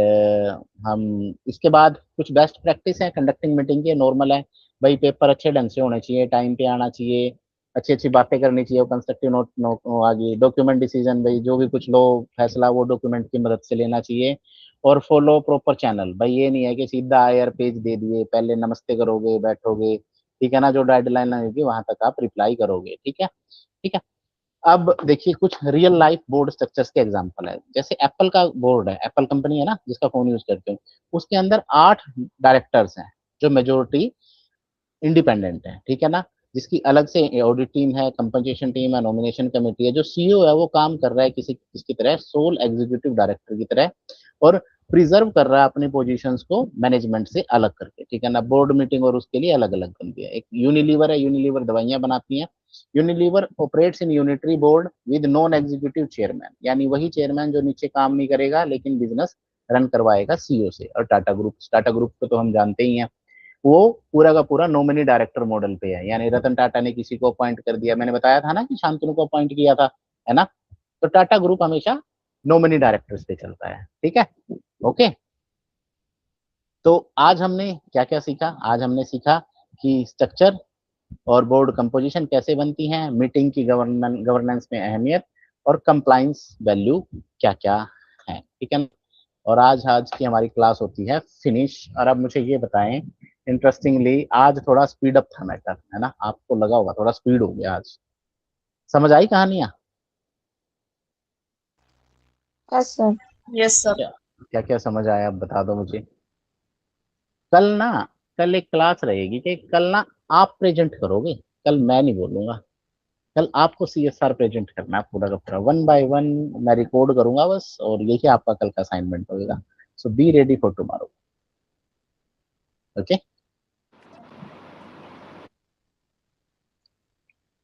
हम इसके बाद कुछ बेस्ट प्रैक्टिस है कंडक्टिंग मीटिंग के, नॉर्मल है भाई, पेपर अच्छे ढंग से होने चाहिए, टाइम पे आना चाहिए, अच्छी अच्छी बातें करनी चाहिए, कंस्ट्रक्टिव नोट नोट आगे, डॉक्यूमेंट डिसीजन भाई जो भी कुछ लो फैसला वो डॉक्यूमेंट की मदद से लेना चाहिए, और फॉलो प्रॉपर चैनल भाई, ये नहीं है कि सीधा आयर पेज दे दिए, पहले नमस्ते करोगे बैठोगे, ठीक है ना, जो डेडलाइन लगेगी वहां तक आप रिप्लाई करोगे, ठीक है, ठीक है। अब देखिए कुछ रियल लाइफ बोर्ड स्ट्रक्चर्स के एग्जांपल है, जैसे एप्पल का बोर्ड है, एप्पल कंपनी है ना जिसका फोन यूज करते हो, उसके अंदर 8 डायरेक्टर्स हैं जो मेजोरिटी इंडिपेंडेंट है, ठीक है ना, जिसकी अलग से ऑडिट टीम है, कंपनसेशन टीम है, नॉमिनेशन कमेटी है, जो सीईओ है वो काम कर रहा है किसी किसकी तरह, सोल एग्जीक्यूटिव डायरेक्टर की तरह, और प्रिजर्व कर रहा है अपनी पोजीशंस को मैनेजमेंट से अलग करके, ठीक है ना। बोर्ड मीटिंग और उसके लिए अलग अलग बनती है। एक यूनिलीवर है, यूनिलीवर दवाइयां बनाती है, Unilever operates in unitary board with non executive chairman, यानी वही चेयरमैन जो नीचे काम नहीं करेगा लेकिन बिजनेस रन करवाएगा सीईओ से। और टाटा ग्रुप को तो हम जानते ही हैं, वो पूरा का पूरा नॉमिनी डायरेक्टर मॉडल पे है, यानी रतन टाटा ने किसी को अपॉइंट कर दिया, मैंने बताया था ना कि शांतनु को अपॉइंट किया था, है ना। तो टाटा ग्रुप हमेशा नॉमिनी डायरेक्टर्स पे चलता है, ठीक है, ओके। तो आज हमने क्या क्या सीखा, आज हमने सीखा कि स्ट्रक्चर और बोर्ड कंपोजिशन कैसे बनती हैं, मीटिंग की गवर्नेंस में अहमियत, और कंप्लाइंस वैल्यू क्या क्या है, ठीक है। और आज आज की हमारी क्लास होती है फिनिश। और अब मुझे ये बताएं, इंटरेस्टिंगली आज थोड़ा स्पीड अप था मैटर, है ना, आपको लगा होगा थोड़ा स्पीड हो गया आज, समझ आई कहानियां, Yes, sir. Yes, sir. क्या क्या क्या समझ आया अब बता दो मुझे। कल ना, कल एक क्लास रहेगी कि कल ना आप प्रेजेंट करोगे, कल मैं नहीं बोलूंगा, कल आपको सीएसआर प्रेजेंट करना है पूरा का पूरा, 1 by 1 मैं रिकॉर्ड करूंगा बस, और यही आपका कल का असाइनमेंट होगा। So be ready for tomorrow, okay.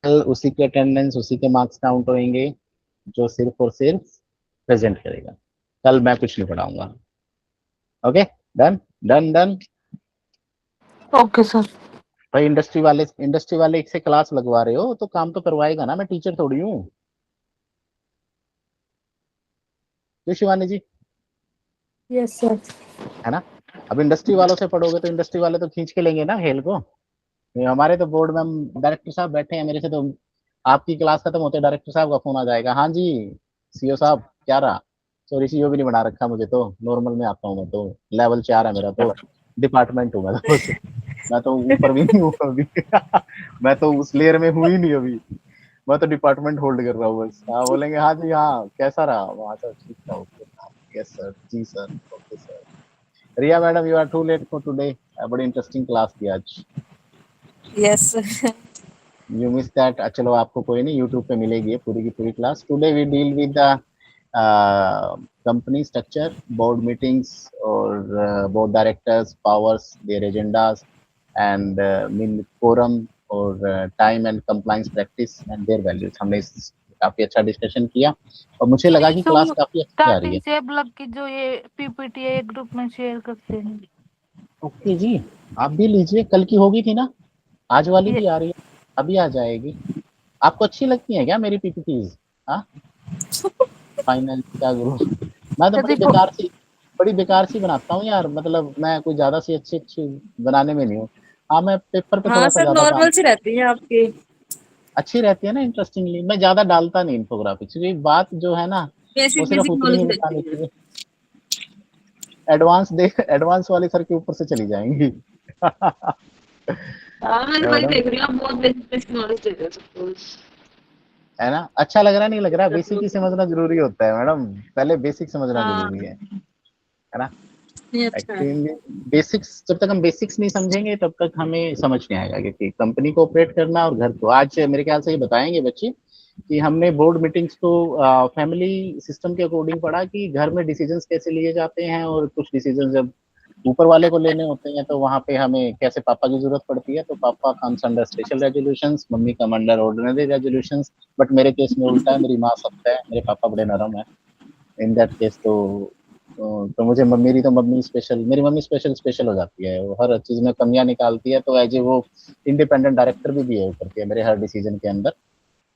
कल उसी के अटेंडेंस उसी के मार्क्स काउंट होंगे जो सिर्फ और सिर्फ प्रेजेंट करेगा, कल मैं कुछ नहीं पढ़ाऊंगा, okay, done done done. Okay sir. भाई इंडस्ट्री वाले एक से क्लास लगवा रहे हो तो काम तो करवाएगा ना, मैं टीचर थोड़ी हूँ, क्यों शिवानी जी, यस सर। है ना। अब इंडस्ट्री वालों से पढ़ोगे तो इंडस्ट्री वाले तो खींच के लेंगे ना खेल को। ये हमारे तो बोर्ड में डायरेक्टर साहब बैठे हैं मेरे से, तो आपकी क्लास खत्म होते डायरेक्टर साहब का फोन आ जाएगा, हाँ जी सीओ साहब क्या रहा, सॉरी सीओ भी नहीं बना रखा मुझे, तो नॉर्मल में आता हूँ मैं तो, लेवल 4 है मेरा तो, डिपार्टमेंट हूँ मैं तो बस, मैं तो ऊपर भी नहीं हूँ अभी मैं तो उस लेयर में हूँ ही नहीं अभी, मैं तो डिपार्टमेंट होल्ड कर रहा हूँ बस। हाँ बोलेंगे हाँ जी हाँ कैसा रहा वहाँ, सर ठीक था, ओके यस सर, जी sir, okay sir. Riya madam you are too late for today, बड़ी इंटरेस्टिंग क्लास थी आज, Yes, sir. You miss that, चलो आपको कोई नहीं, यूट्यूब पे मिलेगी पूरी की पूरी class. Today we deal with the company structure, board meetings or board directors powers, their agendas and mean quorum और time and compliance practice and their values. हमने काफी अच्छा डिस्कशन किया और मुझे लगा कि क्लास काफी अच्छी जा रही है। स्टार्टिंग से अब लग के जो ये पीपीटी एक ग्रुप में शेयर करते हैं। ओके जी, आप भी लीजिए, कल की होगी थी ना, आज वाली भी आ रही है, अभी आ जाएगी। आपको अच्छी लगती है क्या मेरी पीपीटीज? हाँ, फाइनेंस क्या ग्रुप, मैं तो बड़ी बेकार सी बनाता हूँ यार, मतलब मैं कोई ज्यादा सी अच्छी बनाने में नहीं हूँ। हाँ, मैं पेपर पे हाँ थोड़ा सा सर, ज्यादा काम, नॉर्मल सी रहती है आपकी। अच्छी रहती है ना, इंटरेस्टिंगली। मैं ज्यादा डालता नहीं इन्फोग्राफिक्स, क्योंकि बात जो है ना वो बेसिक सिर्फ बेसिक उतनी ही नॉलेज बतानी रहती है। चाहिए। एडवांस वाली सर के ऊपर से चली जाएंगी। हाँ मैं वही मैडम, देख रही हूँ, आप बहुत बेसिक बेसिक नॉलेज दे रहे हो सबको। है ना, अच्छा लग रहा नहीं लग रहा, बेसिक ही समझना जरूरी होता है मैडम, पहले बेसिक समझना हाँ जरूरी है ना। ये अच्छा है। एक्चुअली बेसिक्स, जब तक हम बेसिक्स नहीं समझेंगे तब तक हमें समझ नहीं आएगा कि कंपनी को ऑपरेट करना और घर को। आज मेरे ख्याल से ये बताएंगे बच्चे कि हमने बोर्ड मीटिंग्स को फैमिली सिस्टम के अकॉर्डिंग पढ़ा कि घर में डिसीजंस कैसे लिए जाते हैं, और कुछ डिसीजंस जब ऊपर वाले को लेने होते हैं तो वहां पे हमें कैसे पापा की जरूरत पड़ती है, तो पापा comes under special resolutions, mummy come under ordinary resolutions. But मेरे केस में उल्टा है, मेरी माँ सख्त है, मेरे पापा बड़े नरम है। इन दैट केस तो मुझे मेरी मम्मी स्पेशल स्पेशल हो जाती है, वो हर चीज में कमियां निकालती है, तो एज ए वो इंडिपेंडेंट डायरेक्टर भी बिहेव करती है मेरे हर डिसीजन के अंदर।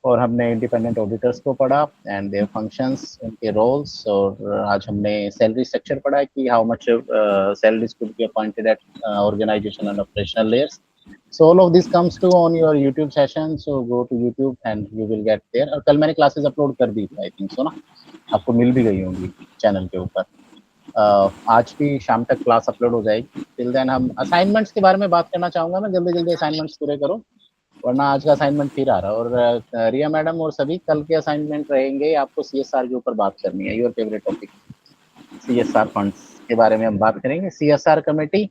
और हमने इंडिपेंडेंट ऑडिटर्स को पढ़ा एंड देयर फंक्शंस, उनके रोल्स, और आज हमने सैलरी स्ट्रक्चर पढ़ा है कि how much salaries could be appointed at organisation and operational layers. So all of this comes to on your YouTube session, so go to YouTube and you will get there। और कल मैंने classes upload कर दी थी, आई think सो ना, आपको मिल भी गई होंगी चैनल के ऊपर। आज भी शाम तक क्लास अपलोड हो जाएगी। टिल देन हम असाइनमेंट्स के बारे में बात करना चाहूंगा मैं, जल्दी जल्दी असाइनमेंट्स पूरे करो, वरना आज का असाइनमेंट फिर आ रहा है। और रिया मैडम और सभी कल के असाइनमेंट रहेंगे, आपको सीएसआर के ऊपर बात करनी है, your favourite topic, CSR funds के बारे में हम बात करेंगे, सीएसआर कमेटी।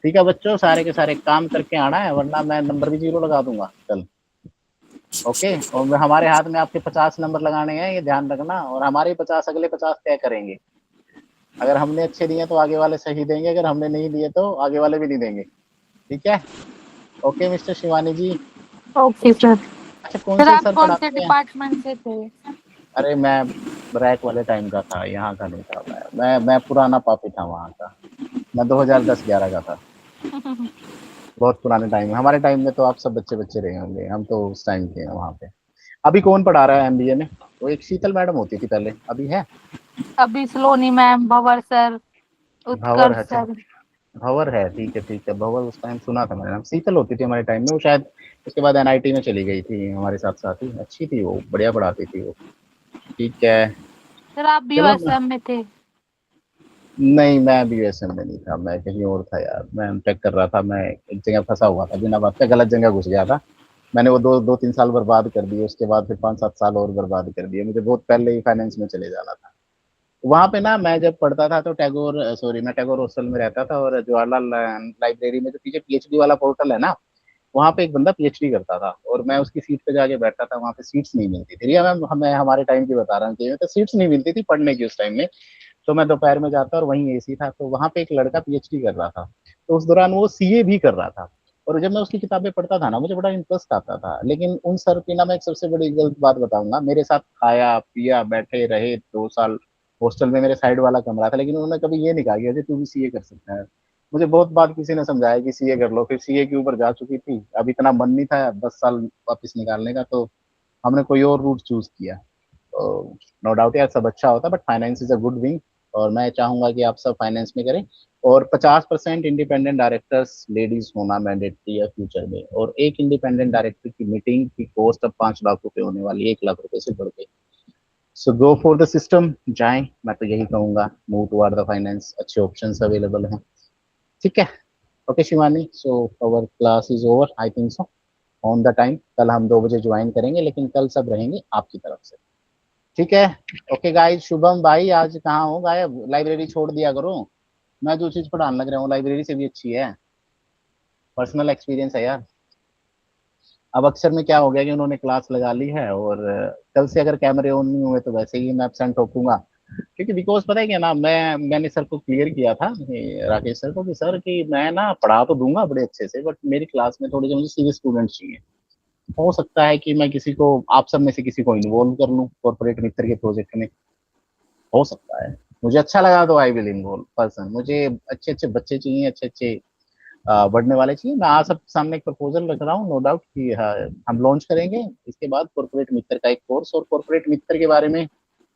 ठीक है बच्चों, सारे के सारे काम करके आना है, वरना मैं नंबर भी 0 लगा दूंगा कल। ओके, और हमारे हाथ में आपके 50 नंबर लगाने हैं, ये ध्यान रखना, और हमारे 50 अगले 50 तय करेंगे। अगर हमने अच्छे दिए तो आगे वाले सही देंगे, अगर हमने नहीं दिए तो आगे वाले भी नहीं देंगे। ठीक है, okay mister Shivani ji. Okay sir. अच्छा, कौन सर से आप सर कौन से पढ़ाते हैं? डिपार्टमेंट से थे? अरे मैं रैक वाले टाइम का था, यहाँ का नहीं था। मैं पुराना पापी था वहाँ का, मैं 2010-11 का था, बहुत पुराने टाइम में। हमारे टाइम में तो आप सब बच्चे बच्चे रहे होंगे, हम तो उस टाइम के हैं वहाँ पे। अभी कौन पढ़ा रहा है एमबीए में? वो एक शीतल मैडम होती थी पहले, अभी है? अभी सलोनी मैम, भंवर सर, भंवर उत्कर्ष है, अच्छा, सर। भंवर है, ठीक है ठीक है, भंवर उस टाइम सुना था मैंने नाम। शीतल होती थी हमारे टाइम में, वो शायद उसके बाद एनआईटी में चली गई थी हमारे साथ साथ ही, अच्छी थी वो, बढ़िया पढ़ाती थी वो। ठीक है, सर आप भी चलो। यूएसएम में थे? नहीं, मैं अभी यूएसएम में नहीं था, मैं कहीं और था यार, मैं चेक कर रहा था, मैं एक जगह फंसा हुआ था बिना बात का, गलत जगह घुस गया था। मैंने वो 2-3 साल बर्बाद कर दिए, उसके बाद फिर 5-7 साल और बर्बाद कर दिए, मुझे बहुत पहले ही फाइनेंस में चले जाना था। वहां पे ना मैं जब पढ़ता था तो मैं टैगोर हॉस्टल में रहता था, और जवाहरलाल लाइब्रेरी में जो पीछे पीएचडी वाला पोर्टल है ना, वहाँ पे एक बंदा पीएचडी करता था, और मैं उसकी सीट पे जाके बैठता था। वहाँ पे सीट्स नहीं मिलती थी, रिया मैम, हमें हमारे टाइम की बता रहा हूँ कि तो सीट्स नहीं मिलती थी पढ़ने की उस टाइम में। तो मैं दोपहर में जाता और वहीं एसी था, तो वहाँ पे एक लड़का पीएचडी कर रहा था, तो उस दौरान वो सीए भी कर रहा था। और जब मैं उसकी किताबें पढ़ता था ना, मुझे बड़ा इंटरेस्ट आता था। लेकिन उन सर की ना, मैं एक सबसे बड़ी गलत बात बताऊंगा, मेरे साथ खाया पिया बैठे रहे 2 साल हॉस्टल में, मेरे साइड वाला कमरा था, लेकिन उन्होंने कभी ये नहीं कहा कि अजय तू भी सीए कर सकता है। मुझे बहुत बार किसी ने समझाया कि सीए कर लो, फिर सीए के ऊपर जा चुकी थी, अब इतना मन नहीं था 10 साल वापस निकालने का, तो हमने कोई और रूट चूज किया। नो डाउट यार, सब अच्छा होता है, but finance is a good wing, और मैं चाहूंगा कि आप सब फाइनेंस में करें। और 50% इंडिपेंडेंट डायरेक्टर्स लेडीज होना मैंडेटरी है फ्यूचर में, और एक इंडिपेंडेंट डायरेक्टर की मीटिंग की कॉस्ट अब 5 लाख रुपए होने वाली है, 1 लाख रुपए से बढ़ के। सो गो फॉर द सिस्टम, जाएं, मैं तो यही कहूंगा, मूव टुवर्ड द फाइनेंस, अच्छे ऑप्शंस अवेलेबल हैं। ठीक है, okay Shivani, so our class is over I think so, on the time. कल हम 2 बजे ज्वाइन करेंगे, लेकिन कल सब रहेंगे आपकी तरफ से। ठीक है, ओके गाइस। शुभम भाई आज कहाँ हो गायब, लाइब्रेरी छोड़ दिया करो, मैं जो चीज पढ़ाने लग रहा हूँ लाइब्रेरी से भी अच्छी है, पर्सनल एक्सपीरियंस है यार। अब अक्सर में क्या हो गया कि उन्होंने क्लास लगा ली है, और कल से अगर कैमरे ऑन नहीं हुए तो वैसे ही मैं एब्सेंट ठोकूंगा। क्योंकि बिकॉज पता है क्या ना, मैंने सर को क्लियर किया था, ये राकेश सर को, कि सर कि मैं ना पढ़ा तो दूंगा बड़े अच्छे से, बट मेरी क्लास में थोड़े से मुझे सीरियस स्टूडेंट्स चाहिए। हो सकता है कि मैं किसी को, आप सब में से किसी को इन्वॉल्व कर लूँ कॉर्पोरेट मित्र के प्रोजेक्ट में, हो सकता है। मुझे अच्छा लगा तो आई विल इन्वॉल्व पर्सन। मुझे अच्छे अच्छे बच्चे चाहिए, अच्छे अच्छे बढ़ने वाले चाहिए। मैं आज सब सामने एक प्रपोजल रख रहा हूँ, नो डाउट कि हाँ, हम लॉन्च करेंगे इसके बाद कॉर्पोरेट मित्र का एक कोर्स। और कॉर्पोरेट मित्र के बारे में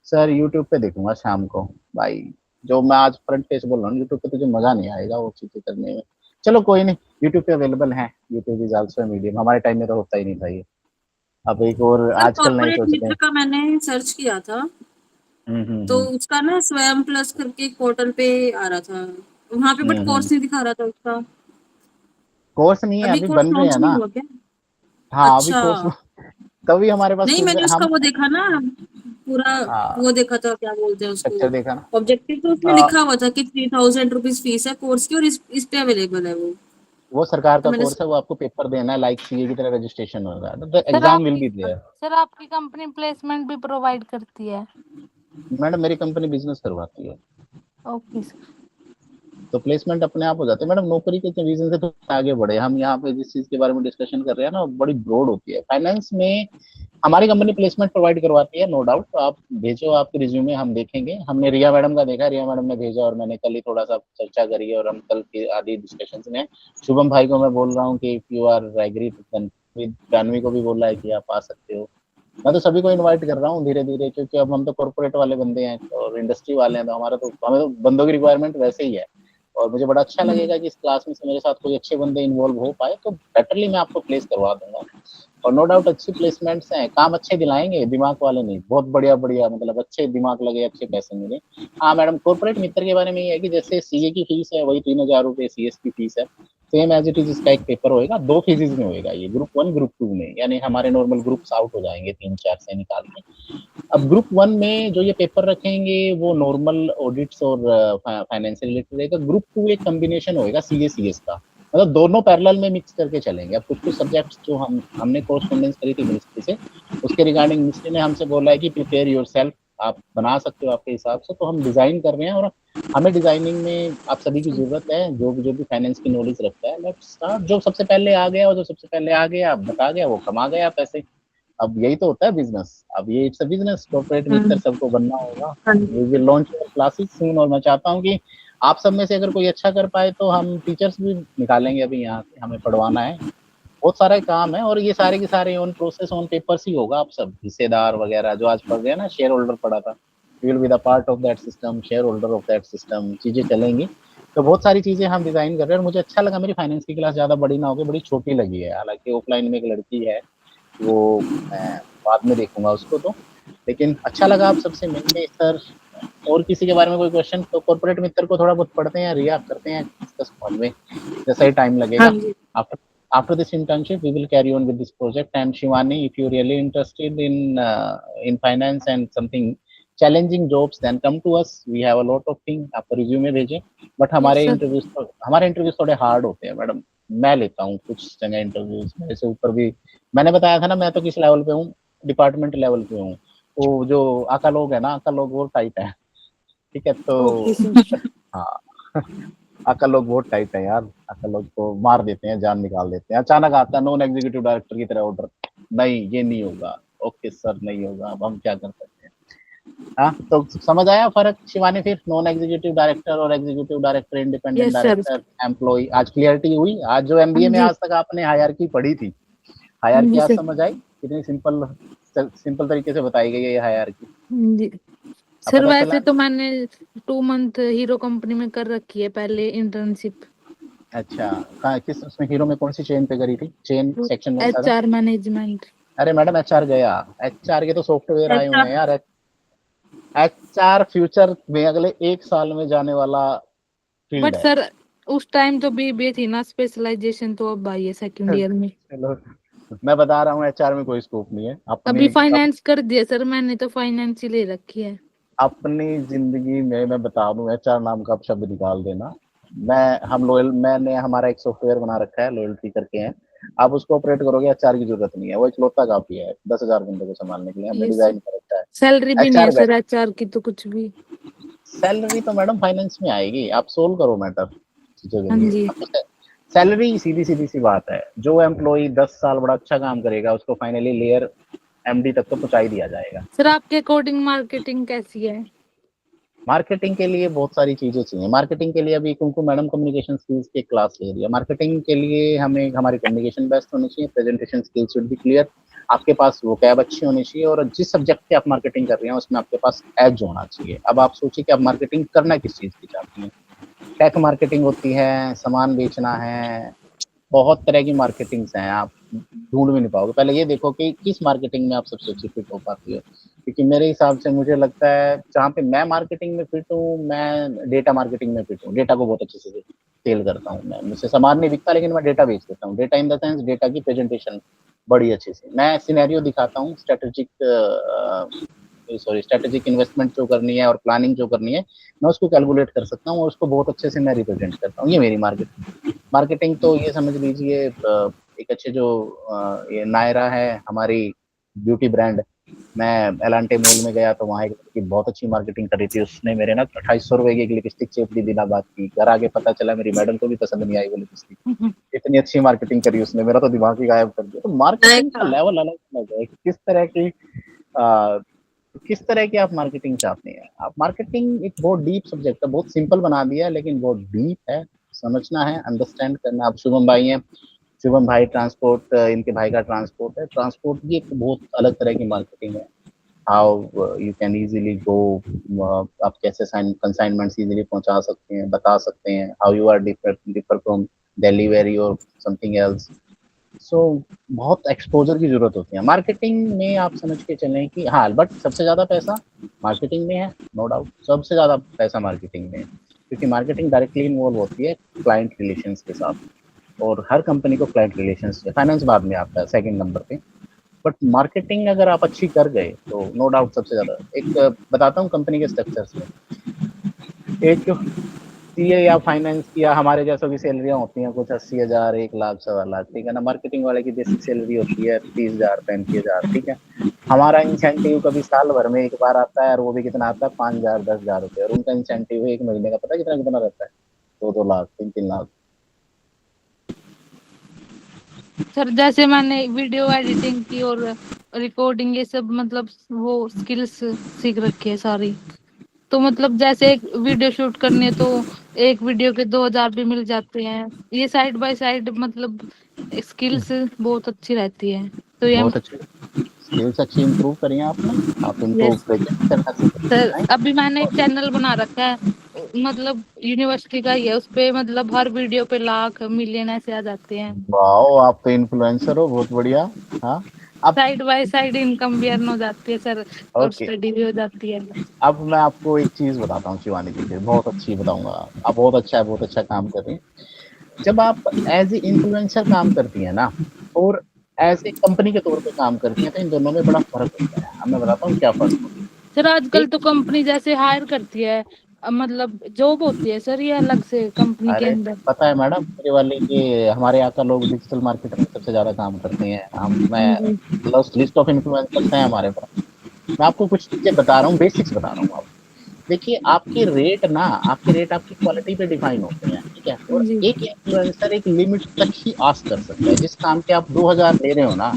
सर यूट्यूब पे देखूंगा शाम को भाई। जो मैं आज फ्रंट पेज बोल रहा हूँ, यूट्यूब पे तुझे मजा नहीं आएगा वो चीजें करने में। चलो कोई नहीं, यूट्यूब पे अवेलेबल है, यूट्यूब इज आल्सो मीडियम। हमारे टाइम में तो होता ही नहीं था ये। अब एक और सर आजकल नहीं कॉर्पोरेट सोच रहे। मित्र का मैंने सर्च किया था, तो हम्म। उसका ना स्वयं प्लस करके एक पोर्टल पे आ रहा था वहां पे, बट हम्म। कोर्स नहीं दिखा रहा था उसका। कोर्स नहीं है, अभी अभी कोर्स बन रहे हैं लॉन्च नहीं ना। हुआ क्या? हाँ अभी अच्छा। कोर्स, तभी हमारे पास नहीं, फीडबैक मैंने उसका हम। वो देखा ना पूरा, हाँ वो देखा था, क्या बोलते हैं उसको, स्ट्रक्चर देखा ना। ऑब्जेक्टिव तो उसमें लिखा हुआ था कि 3000 रुपीज फीस है कोर्स की, और इस पे अवेलेबल है वो। वो सरकार तो का मैंने कोर्स है, वो आपको पेपर देना है, लाइक सीए की तरह रजिस्ट्रेशन होगा, तो सर एग्जाम विल आपकी बी देयर। सर आपकी कंपनी प्लेसमेंट भी प्रोवाइड करती है? मैडम मेरी कंपनी बिजनेस करवाती है, ओके सर। तो प्लेसमेंट अपने आप हो जाते हैं। मैडम नौकरी के रीजन से तो आगे बढ़े हम, यहाँ पे जिस चीज के बारे में डिस्कशन कर रहे हैं ना, वो बड़ी ब्रॉड होती है। फाइनेंस में हमारी कंपनी प्लेसमेंट प्रोवाइड करवाती है, नो डाउट। तो आप भेजो आपके रिज्यूमे, हम देखेंगे। हमने रिया मैडम का देखा, रिया मैडम ने भेजा, और मैंने कल ही थोड़ा सा चर्चा करी है, और हम कल की आधी डिस्कशन में शुभम भाई को मैं बोल रहा हूँ कि if you are agree, Janvi को भी बोल रहा है कि आप आ सकते हो। मैं तो सभी को इनवाइट कर रहा हूँ धीरे धीरे, क्योंकि अब हम तो कॉर्पोरेट वाले बंदे हैं और इंडस्ट्री वाले हैं, तो हमारा तो, हमें तो बंदों की रिक्वायरमेंट वैसे ही है। और मुझे बड़ा अच्छा लगेगा कि इस क्लास में से मेरे साथ कोई अच्छे बंदे इन्वॉल्व हो पाए, तो बेटरली मैं आपको प्लेस करवा दूंगा। और नो डाउट अच्छी प्लेसमेंट्स हैं, काम अच्छे दिलाएंगे, दिमाग वाले नहीं, बहुत बढ़िया बढ़िया, मतलब अच्छे दिमाग लगे, अच्छे पैसे मिले। हाँ मैडम, कॉर्पोरेट मित्र के बारे में ये है कि जैसे सीए की फीस है वही 3000 रुपये सीएस की फीस है, सेम एज इट इज। इसका एक पेपर होएगा, दो फेजेज में होएगा ये, ग्रुप 1 ग्रुप 2 में, यानी हमारे नॉर्मल ग्रुप्स आउट हो जाएंगे 3-4 से निकाल के। अब ग्रुप 1 में जो ये पेपर रखेंगे वो नॉर्मल ऑडिट्स और फाइनेंस से रिलेटेड रहेगा। ग्रुप 2 एक कॉम्बिनेशन होएगा सीए सीएस का, मतलब दोनों पैरेलल में मिक्स करके चलेंगे। अब कुछ कुछ सब्जेक्ट्स जो हमने कोरस्पोंडेंस करी थी मिनिस्ट्री से, उसके रिगार्डिंग मिनिस्ट्री ने हमसे बोला है कि प्रिपेयर योरसेल्फ, आप बना सकते हो आपके हिसाब से। तो हम डिजाइन कर रहे हैं, और हमें डिजाइनिंग में आप सभी की जरूरत है, जो भी फाइनेंस की नॉलेज रखता है। Let's start. जो सबसे पहले आ गया, और जो सबसे पहले आ गया बता गया, वो कमा गया पैसे। अब यही तो होता है बिजनेस। अब ये इट्स अ बिजनेस, कॉर्पोरेट मित्र सबको बनना होगा। हाँ वी जी। विल लॉन्च क्लासेस सून, और मैं चाहता हूँ कि आप सब में से अगर कोई अच्छा कर पाए तो हम टीचर्स भी निकालेंगे अभी यहाँ से, हमें पढ़वाना है, बहुत सारा काम है। और ये सारे के सारे ऑन प्रोसेस ऑन पेपर्स ही होगा। आप सब हिस्सेदार वगैरह जो आज पढ़ रहे हैं ना, शेयर होल्डर पढ़ा था, you will be the part of that system, share holder of that system, चीजें चलेंगी। तो बहुत सारी चीजें हम डिजाइन कर रहे हैं, और मुझे अच्छा लगा मेरी फाइनेंस की क्लास ज्यादा बड़ी ना होगी, बड़ी छोटी लगी है। हालांकि ऑफलाइन में एक लड़की है, वो मैं बाद में देखूंगा उसको तो, लेकिन अच्छा लगा आप सबसे मिलके सर। और किसी के बारे में कोई क्वेश्चन? तो कॉर्पोरेट मित्र को थोड़ा बहुत पढ़ते हैं, रिया करते हैं डिस्कस बाद में, जैसा ही टाइम हाँ लगेगा। जी। After after this internship we will carry on with this project. And Shivani, if you're really interested in finance and something challenging jobs, then come to us, we have a lot of things. आप resume भेजें, but yes sir. हमारे interviews थोड़े hard होते हैं madam. मैं लेता हूँ कुछ जगह इंटरव्यूज, मेरे से ऊपर भी, मैंने बताया था ना मैं तो किस लेवल पे हूँ, डिपार्टमेंट लेवल पे हूँ। वो जो आका लोग है ना, आका लोग वो टाइप है, ठीक है ओके तो। सर। हाँ आका लोग बहुत टाइट है यार, आका लोग को मार देते हैं, जान निकाल देते हैं। अचानक आता है नॉन एग्जीक्यूटिव डायरेक्टर की तरह ऑर्डर, नहीं ये नहीं होगा, ओके सर नहीं होगा, अब हम क्या कर सकते हैं। हाँ तो समझ आया फर्क शिवानी? फिर नॉन एग्जीक्यूटिव डायरेक्टर और executive director, independent yes sir. Director, employ, आज क्लियरिटी हुई? आज जो हाँ एमबीए में जी। आज तक आपने हायरार्की पढ़ी थी, हाँ हायरार्की जी आज सर। समझ आई? कितनी सिंपल तरीके से बताई गई है ये हायरार्की, हाँ जी अब सर, पता चला? वैसे तो मैंने 2 मंथ हीरो कंपनी में कर रखी है पहले इंटर्नशिप। अच्छा कहाँ, किस उसमें, हीरो में कौन सी चेन पे करी थी? चेन सेक्शन कौन सा था? HR management. अरे मैडम एचआर गया, एचआर के तो सॉफ्टवेयर आए हुए अच्छा। हैं यार। एचआर फ्यूचर में अगले 1 साल में जाने वाला फील्ड बट है। सर उस टाइम तो बीबीए थी ना स्पेशलाइजेशन, तो अब आई है सेकंड ईयर में। चलो मैं बता रहा हूँ, एचआर में कोई स्कोप नहीं है अभी अपनी। फाइनेंस कर दिया सर मैंने, तो फाइनेंस ही ले रखी है। अपनी जिंदगी में मैं बता दूं, एचआर नाम का शब्द निकाल देना। मैं हम लॉयल, मैंने हमारा एक सॉफ्टवेयर बना रखा है, लॉयल्टी करके है। आप उसको ऑपरेट करोगे, एचआर की जरूरत नहीं है, वो इकलौता काफी है 10,000 बंदों को संभालने के लिए, हमने ये डिजाइन कर रखा है। सैलरी भी नहीं है एचआर सर एचआर की तो कुछ भी। सैलरी तो मैडम फाइनेंस में आएगी, आप सोल्व करो मैटर चीजों के हाँ लिए। जी। आपको सैलरी सीधी सीधी सी बात है, जो एम्प्लॉय 10 साल बड़ा अच्छा काम करेगा उसको फाइनली लेयर एमडी तक तो पहुंचा ही दिया जाएगा। सर आपके अकॉर्डिंग मार्केटिंग कैसी है? मार्केटिंग के लिए बहुत सारी चीजें चाहिए। मार्केटिंग के लिए अभी कुमकुम मैडम कम्युनिकेशन स्किल्स की क्लास ले रही है। मार्केटिंग के लिए हमें हमारी कम्युनिकेशन बेस्ट होनी चाहिए, presentation skills should be clear, आपके पास वोकैब अच्छी होनी चाहिए, और जिस सब्जेक्ट की आप मार्केटिंग कर रहे हैं उसमें आपके पास एज होना चाहिए। अब आप सोचिए कि आप मार्केटिंग करना किस चीज की चाहती हैं। टेक मार्केटिंग होती है, सामान बेचना है, बहुत तरह की मार्केटिंग्स हैं, आप ढूंढ भी नहीं पाओगे। पहले ये देखो कि किस मार्केटिंग में आप सबसे अच्छी फिट हो पाती हो, क्योंकि मेरे हिसाब से मुझे लगता है जहाँ पे मैं मार्केटिंग में फिट हूँ, मैं डेटा मार्केटिंग में फिट हूँ। डेटा को बहुत अच्छे से सेल करता हूँ मैं, मुझसे सामान नहीं बिकता लेकिन मैं डेटा बेच देता हूँ। Data in the sense data की प्रेजेंटेशन बड़ी अच्छी से, मैं सिनेरियो दिखाता हूँ, स्ट्रेटेजिक इन्वेस्टमेंट जो करनी है और प्लानिंग जो करनी है, मैं उसको कैलकुलेट कर सकता हूँ और उसको बहुत अच्छे से मैं रिप्रेजेंट करता हूँ। ये मेरी मार्केटिंग तो ये समझ लीजिए एक अच्छे जो ये नायरा है हमारी ब्यूटी ब्रांड, मैं एलांटे मॉल में गया तो वहाँ एक लड़की बहुत अच्छी मार्केटिंग कर रही थी, उसने मेरे ना 250 रुपए की एक लिपस्टिक चेप दी बिना बात की। घर आके पता चला मेरी मैडम को भी पसंद नहीं आई वो लिपस्टिक, इतनी अच्छी मार्केटिंग करी उसने, मेरा तो दिमाग ही गायब कर दिया। तो मार्केटिंग का लेवल अलग अलग है, किस तरह की आप मार्केटिंग चाहते हैं। आप मार्केटिंग एक बहुत डीप सब्जेक्ट है, बहुत सिंपल बना दिया है लेकिन बहुत डीप है, समझना है, अंडरस्टैंड करना। आप शुभम भाई हैं, शुभम भाई ट्रांसपोर्ट, इनके भाई का ट्रांसपोर्ट है, ट्रांसपोर्ट की एक बहुत अलग तरह की मार्केटिंग है। हाउ यू कैन इजीली गो, आप कैसे कंसाइनमेंट्स इजीली पहुंचा सकते हैं, बता सकते हैं, how you are differ from delivery और समथिंग एल्स। सो बहुत एक्सपोजर की जरूरत होती है मार्केटिंग में। आप समझ के चलें कि हाँ, बट सबसे ज्यादा पैसा मार्केटिंग में है, नो डाउट, सबसे ज्यादा पैसा मार्केटिंग में है, क्योंकि मार्केटिंग डायरेक्टली इन्वॉल्व होती है क्लाइंट रिलेशंस के साथ, और हर कंपनी को क्लाइंट रिलेशंस, फाइनेंस बाद में आता है सेकंड नंबर पे, बट मार्केटिंग अगर आप अच्छी कर गए तो नो डाउट सबसे ज्यादा। एक बताता हूँ कंपनी के स्ट्रक्चर्स में, एक सीए या फाइनेंस या हमारे जैसों की सैलरियां होती हैं कुछ 80,000, 1 लाख, 1.25 लाख, ठीक है ना। मार्केटिंग वाले की बेसिक सैलरी होती है 30,000, 35,000, ठीक है। हमारा इंसेंटिव कभी साल भर में एक बार आता है, और वो भी कितना आता है, 5,000, 10,000 रुपये, और उनका इंसेंटिव एक महीने का पता है कितना कितना रहता है, 2-2 लाख, 3-3 लाख। सर जैसे मैंने वीडियो एडिटिंग की और रिकॉर्डिंग ये सब मतलब वो स्किल्स सीख रखी है सारी, तो मतलब जैसे एक वीडियो शूट करनी है तो एक वीडियो के 2,000 भी मिल जाते हैं। ये साइड बाय साइड मतलब स्किल्स बहुत अच्छी रहती है। तो ये बहुत अच्छी स्किल्स अच्छी इंप्रूव करी हैं आपने, आप इनको यस प्रेजेंट करना सर, सीखें। अभी मैंने एक चैनल बना रखा है, मतलब यूनिवर्सिटी का ही है, उस पे मतलब हर वीडियो पे लाख मिलियन ऐसे आ जाते हैं। वाओ, आप तो इन्फ्लुएंसर हो, बहुत बढ़िया। हाँ, अब साइड बाय साइड इनकम भी अर्न हो जाती है सर, और ओके, स्टडी भी हो जाती है। अब मैं आपको एक चीज बताता हूँ शिवानी जी, फिर बहुत अच्छी बताऊंगा। आप बहुत अच्छा काम कर रही हैं। जब आप एज ए इन्फ्लुएंसर काम करती हैं ना, और एज ए कंपनी के तौर पे काम करती हैं, तो इन दोनों में बड़ा फर्क होता है। अब मैं बताता हूँ क्या फर्क होता सर है। आजकल एक, तो कंपनी जैसे हायर करती है, मतलब जॉब होती है सर ये अलग से कंपनी के अरे अंदर। पता है मैडम, मेरे वाले ये हमारे यहाँ का लोग डिजिटल मार्केटर में सबसे ज्यादा काम करते हैं। हम हाँ मैं जी। लिस्ट ऑफ इन्फ्लुएंसर्स हैं हमारे पास। मैं आपको कुछ चीजें बता रहा हूँ, बेसिक्स बता रहा हूँ आपको। देखिए, आपके रेट आपकी क्वालिटी पे डिफाइन होते हैं, ठीक है। हाँ और जी। एक इन्फ्लुएंसर एक लिमिट तक ही आस्क कर सकता है। जिस काम के आप 2,000 ले रहे हो ना,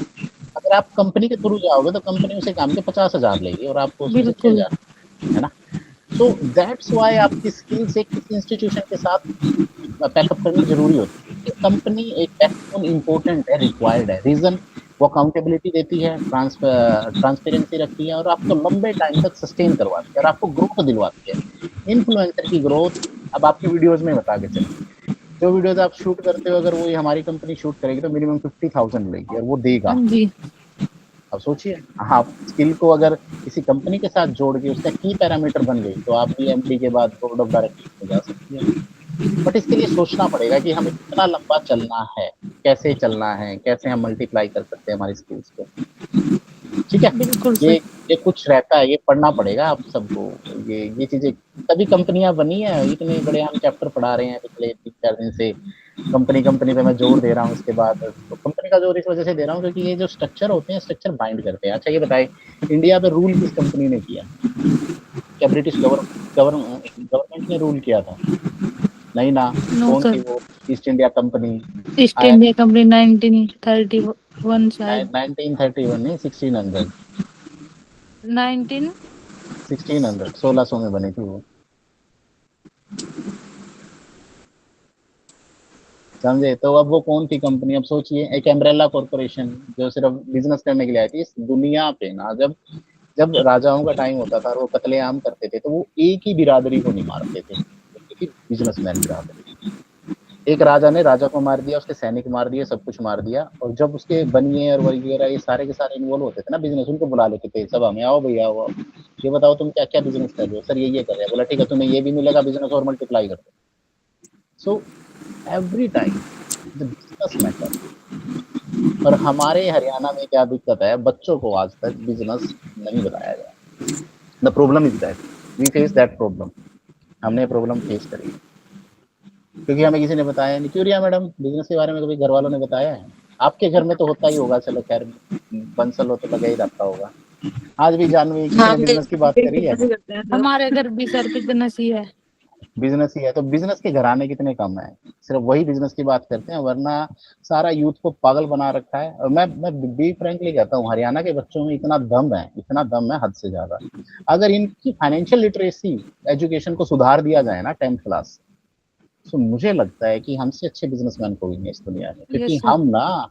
अगर आप कंपनी के थ्रू जाओगे तो कंपनी उसे काम के 50,000 लेगी और आपको उसमें से बिल्कुल। 6,000, है ना। सो दैट्स वाई आपकी स्किल्स एक किसी इंस्टीट्यूशन के साथ पैकअप करनी जरूरी होती है, कि कंपनी एक बैकबोन इंपॉर्टेंट है, रिक्वायर्ड है। रीजन, वो अकाउंटेबिलिटी देती है, ट्रांसपेरेंसी रखती है, और आपको लंबे टाइम तक सस्टेन करवाती है, और आपको ग्रोथ दिलवाती है। इन्फ्लुएंसर की ग्रोथ, अब आपकी वीडियोस में बता के चलिए, जो वीडियोस आप शूट करते हो अगर वो हमारी कंपनी शूट करेगी तो मिनिमम 50,000 लेगी, और वो हाँ देगा। जी। अब सोचिए, आप स्किल को अगर किसी कंपनी के साथ जोड़ के उसका की पैरामीटर बन गई, तो आप एमडी के बाद बोर्ड ऑफ डायरेक्टर्स में जा सकती है। बट इसके लिए सोचना पड़ेगा कि हमें कितना लंबा चलना है, कैसे चलना है, कैसे हम मल्टीप्लाई कर सकते हैं हमारी स्किल्स को, ठीक है। बिल्कुल ये सर। ये कुछ रहता है, ये पढ़ना पड़ेगा आप सबको। ये चीजें, तभी कंपनियां बनी है, इतने बड़े हम चैप्टर पढ़ा रहे हैं पिछले 3-4 दिन से। कंपनी पे मैं जोर दे रहा हूँ। उसके बाद तो कंपनी का जोर इस वजह से दे रहा हूँ क्योंकि ये जो स्ट्रक्चर होते हैं, स्ट्रक्चर बाइंड करते हैं। अच्छा ये बताए, इंडिया पे रूल किस कंपनी ने किया? क्या ब्रिटिश गवर्नमेंट ने रूल किया था? नहीं ना। नो कौन थी सर, वो? East India company. East India company 1931 शायद। 1931 नहीं, 1600। 19 1600, 1600 में बनी थी वो। समझे? तो अब वो कौन थी कंपनी? अब सोचिए, एक एम्ब्रेला कॉर्पोरेशन जो सिर्फ बिजनेस करने के लिए आई थी इस दुनिया पे ना। जब जब राजाओं का टाइम होता था और वो कत्लेआम करते थे तो वो एक ही बिरादरी को नहीं मारते थे, बिजनेसमैन बिरादरी। एक राजा ने राजा को मार दिया, उसके सैनिक मार दिए, सब कुछ मार दिया, और जब उसके बनिए और वगैरह ये सारे के सारे इन्वॉल्व होते थे ना बिजनेस, उनको बुला लेते थे सभा में, आओ भैया आओ, ये बताओ तुम क्या क्या बिजनेस कर रहे हो? सर ये कर रहे हैं। बोला ठीक है, तुम्हें ये भी मिलेगा, बिजनेस और मल्टीप्लाई कर दो। So every time the business matter. और हमारे हरियाणा में क्या दिक्कत है, बच्चों को आज तक बिजनेस नहीं बताया गया। The problem is that we face that problem. हमने प्रॉब्लम फेस करी क्योंकि हमें किसी ने बताया नहीं। क्यों रिया मैडम, बिजनेस के बारे में कभी घर वालों ने बताया है? आपके घर में तो होता ही होगा, चलो खैर, बंसल हो तो लगा ही रहता होगा। आज भी जानवी किसी हाँ ने बिजनेस की बात करी है? ऐसे करते हैं सर। हमारे घर भी सर बिजनेस ही है। बिजनेस ही है तो बिजनेस के घराने कितने कम है? सिर्फ वही बिजनेस की बात करते हैं, वरना सारा यूथ को पागल बना रखा है। और मैं बी फ्रेंकली कहता हूँ, हरियाणा के बच्चों में इतना दम है, इतना दम है हद से ज्यादा। अगर इनकी फाइनेंशियल लिटरेसी एजुकेशन को सुधार दिया जाए ना 10th क्लास से, तो मुझे लगता है कि हमसे अच्छे बिजनेसमैन कोई नहीं इस दुनिया में। क्योंकि यस सर। हम ना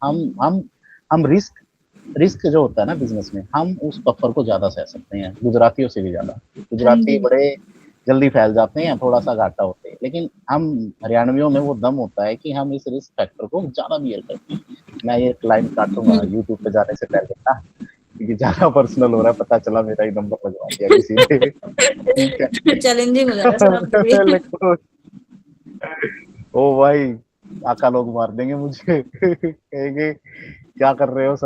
हम रिस्क जो होता है ना बिजनेस में, हम उस बफर को ज्यादा सह सकते हैं, गुजरातियों से भी ज्यादा। हाँ गुजराती जी। बड़े जल्दी फैल जाते हैं, थोड़ा सा घाटा होते हैं, लेकिन हम हरियाणवियों में वो दम होता है कि हम इस रिस्क फैक्टर को ज्यादा बियर करते हैं। मैं ये क्लाइंट काटूंगा यूट्यूब पे जाने से पहले ना, क्योंकि ज्यादा पर्सनल हो रहा है, पता चला मेरा ही नंबर लगवा दिया किसी ने। ठीक है। चैलेंजिंग हो जा रहा है सर आपके लिए। लेकिन ओ भाई, काका लोग मार देंगे मुझे, कहेंगे क्या कर रहे हो।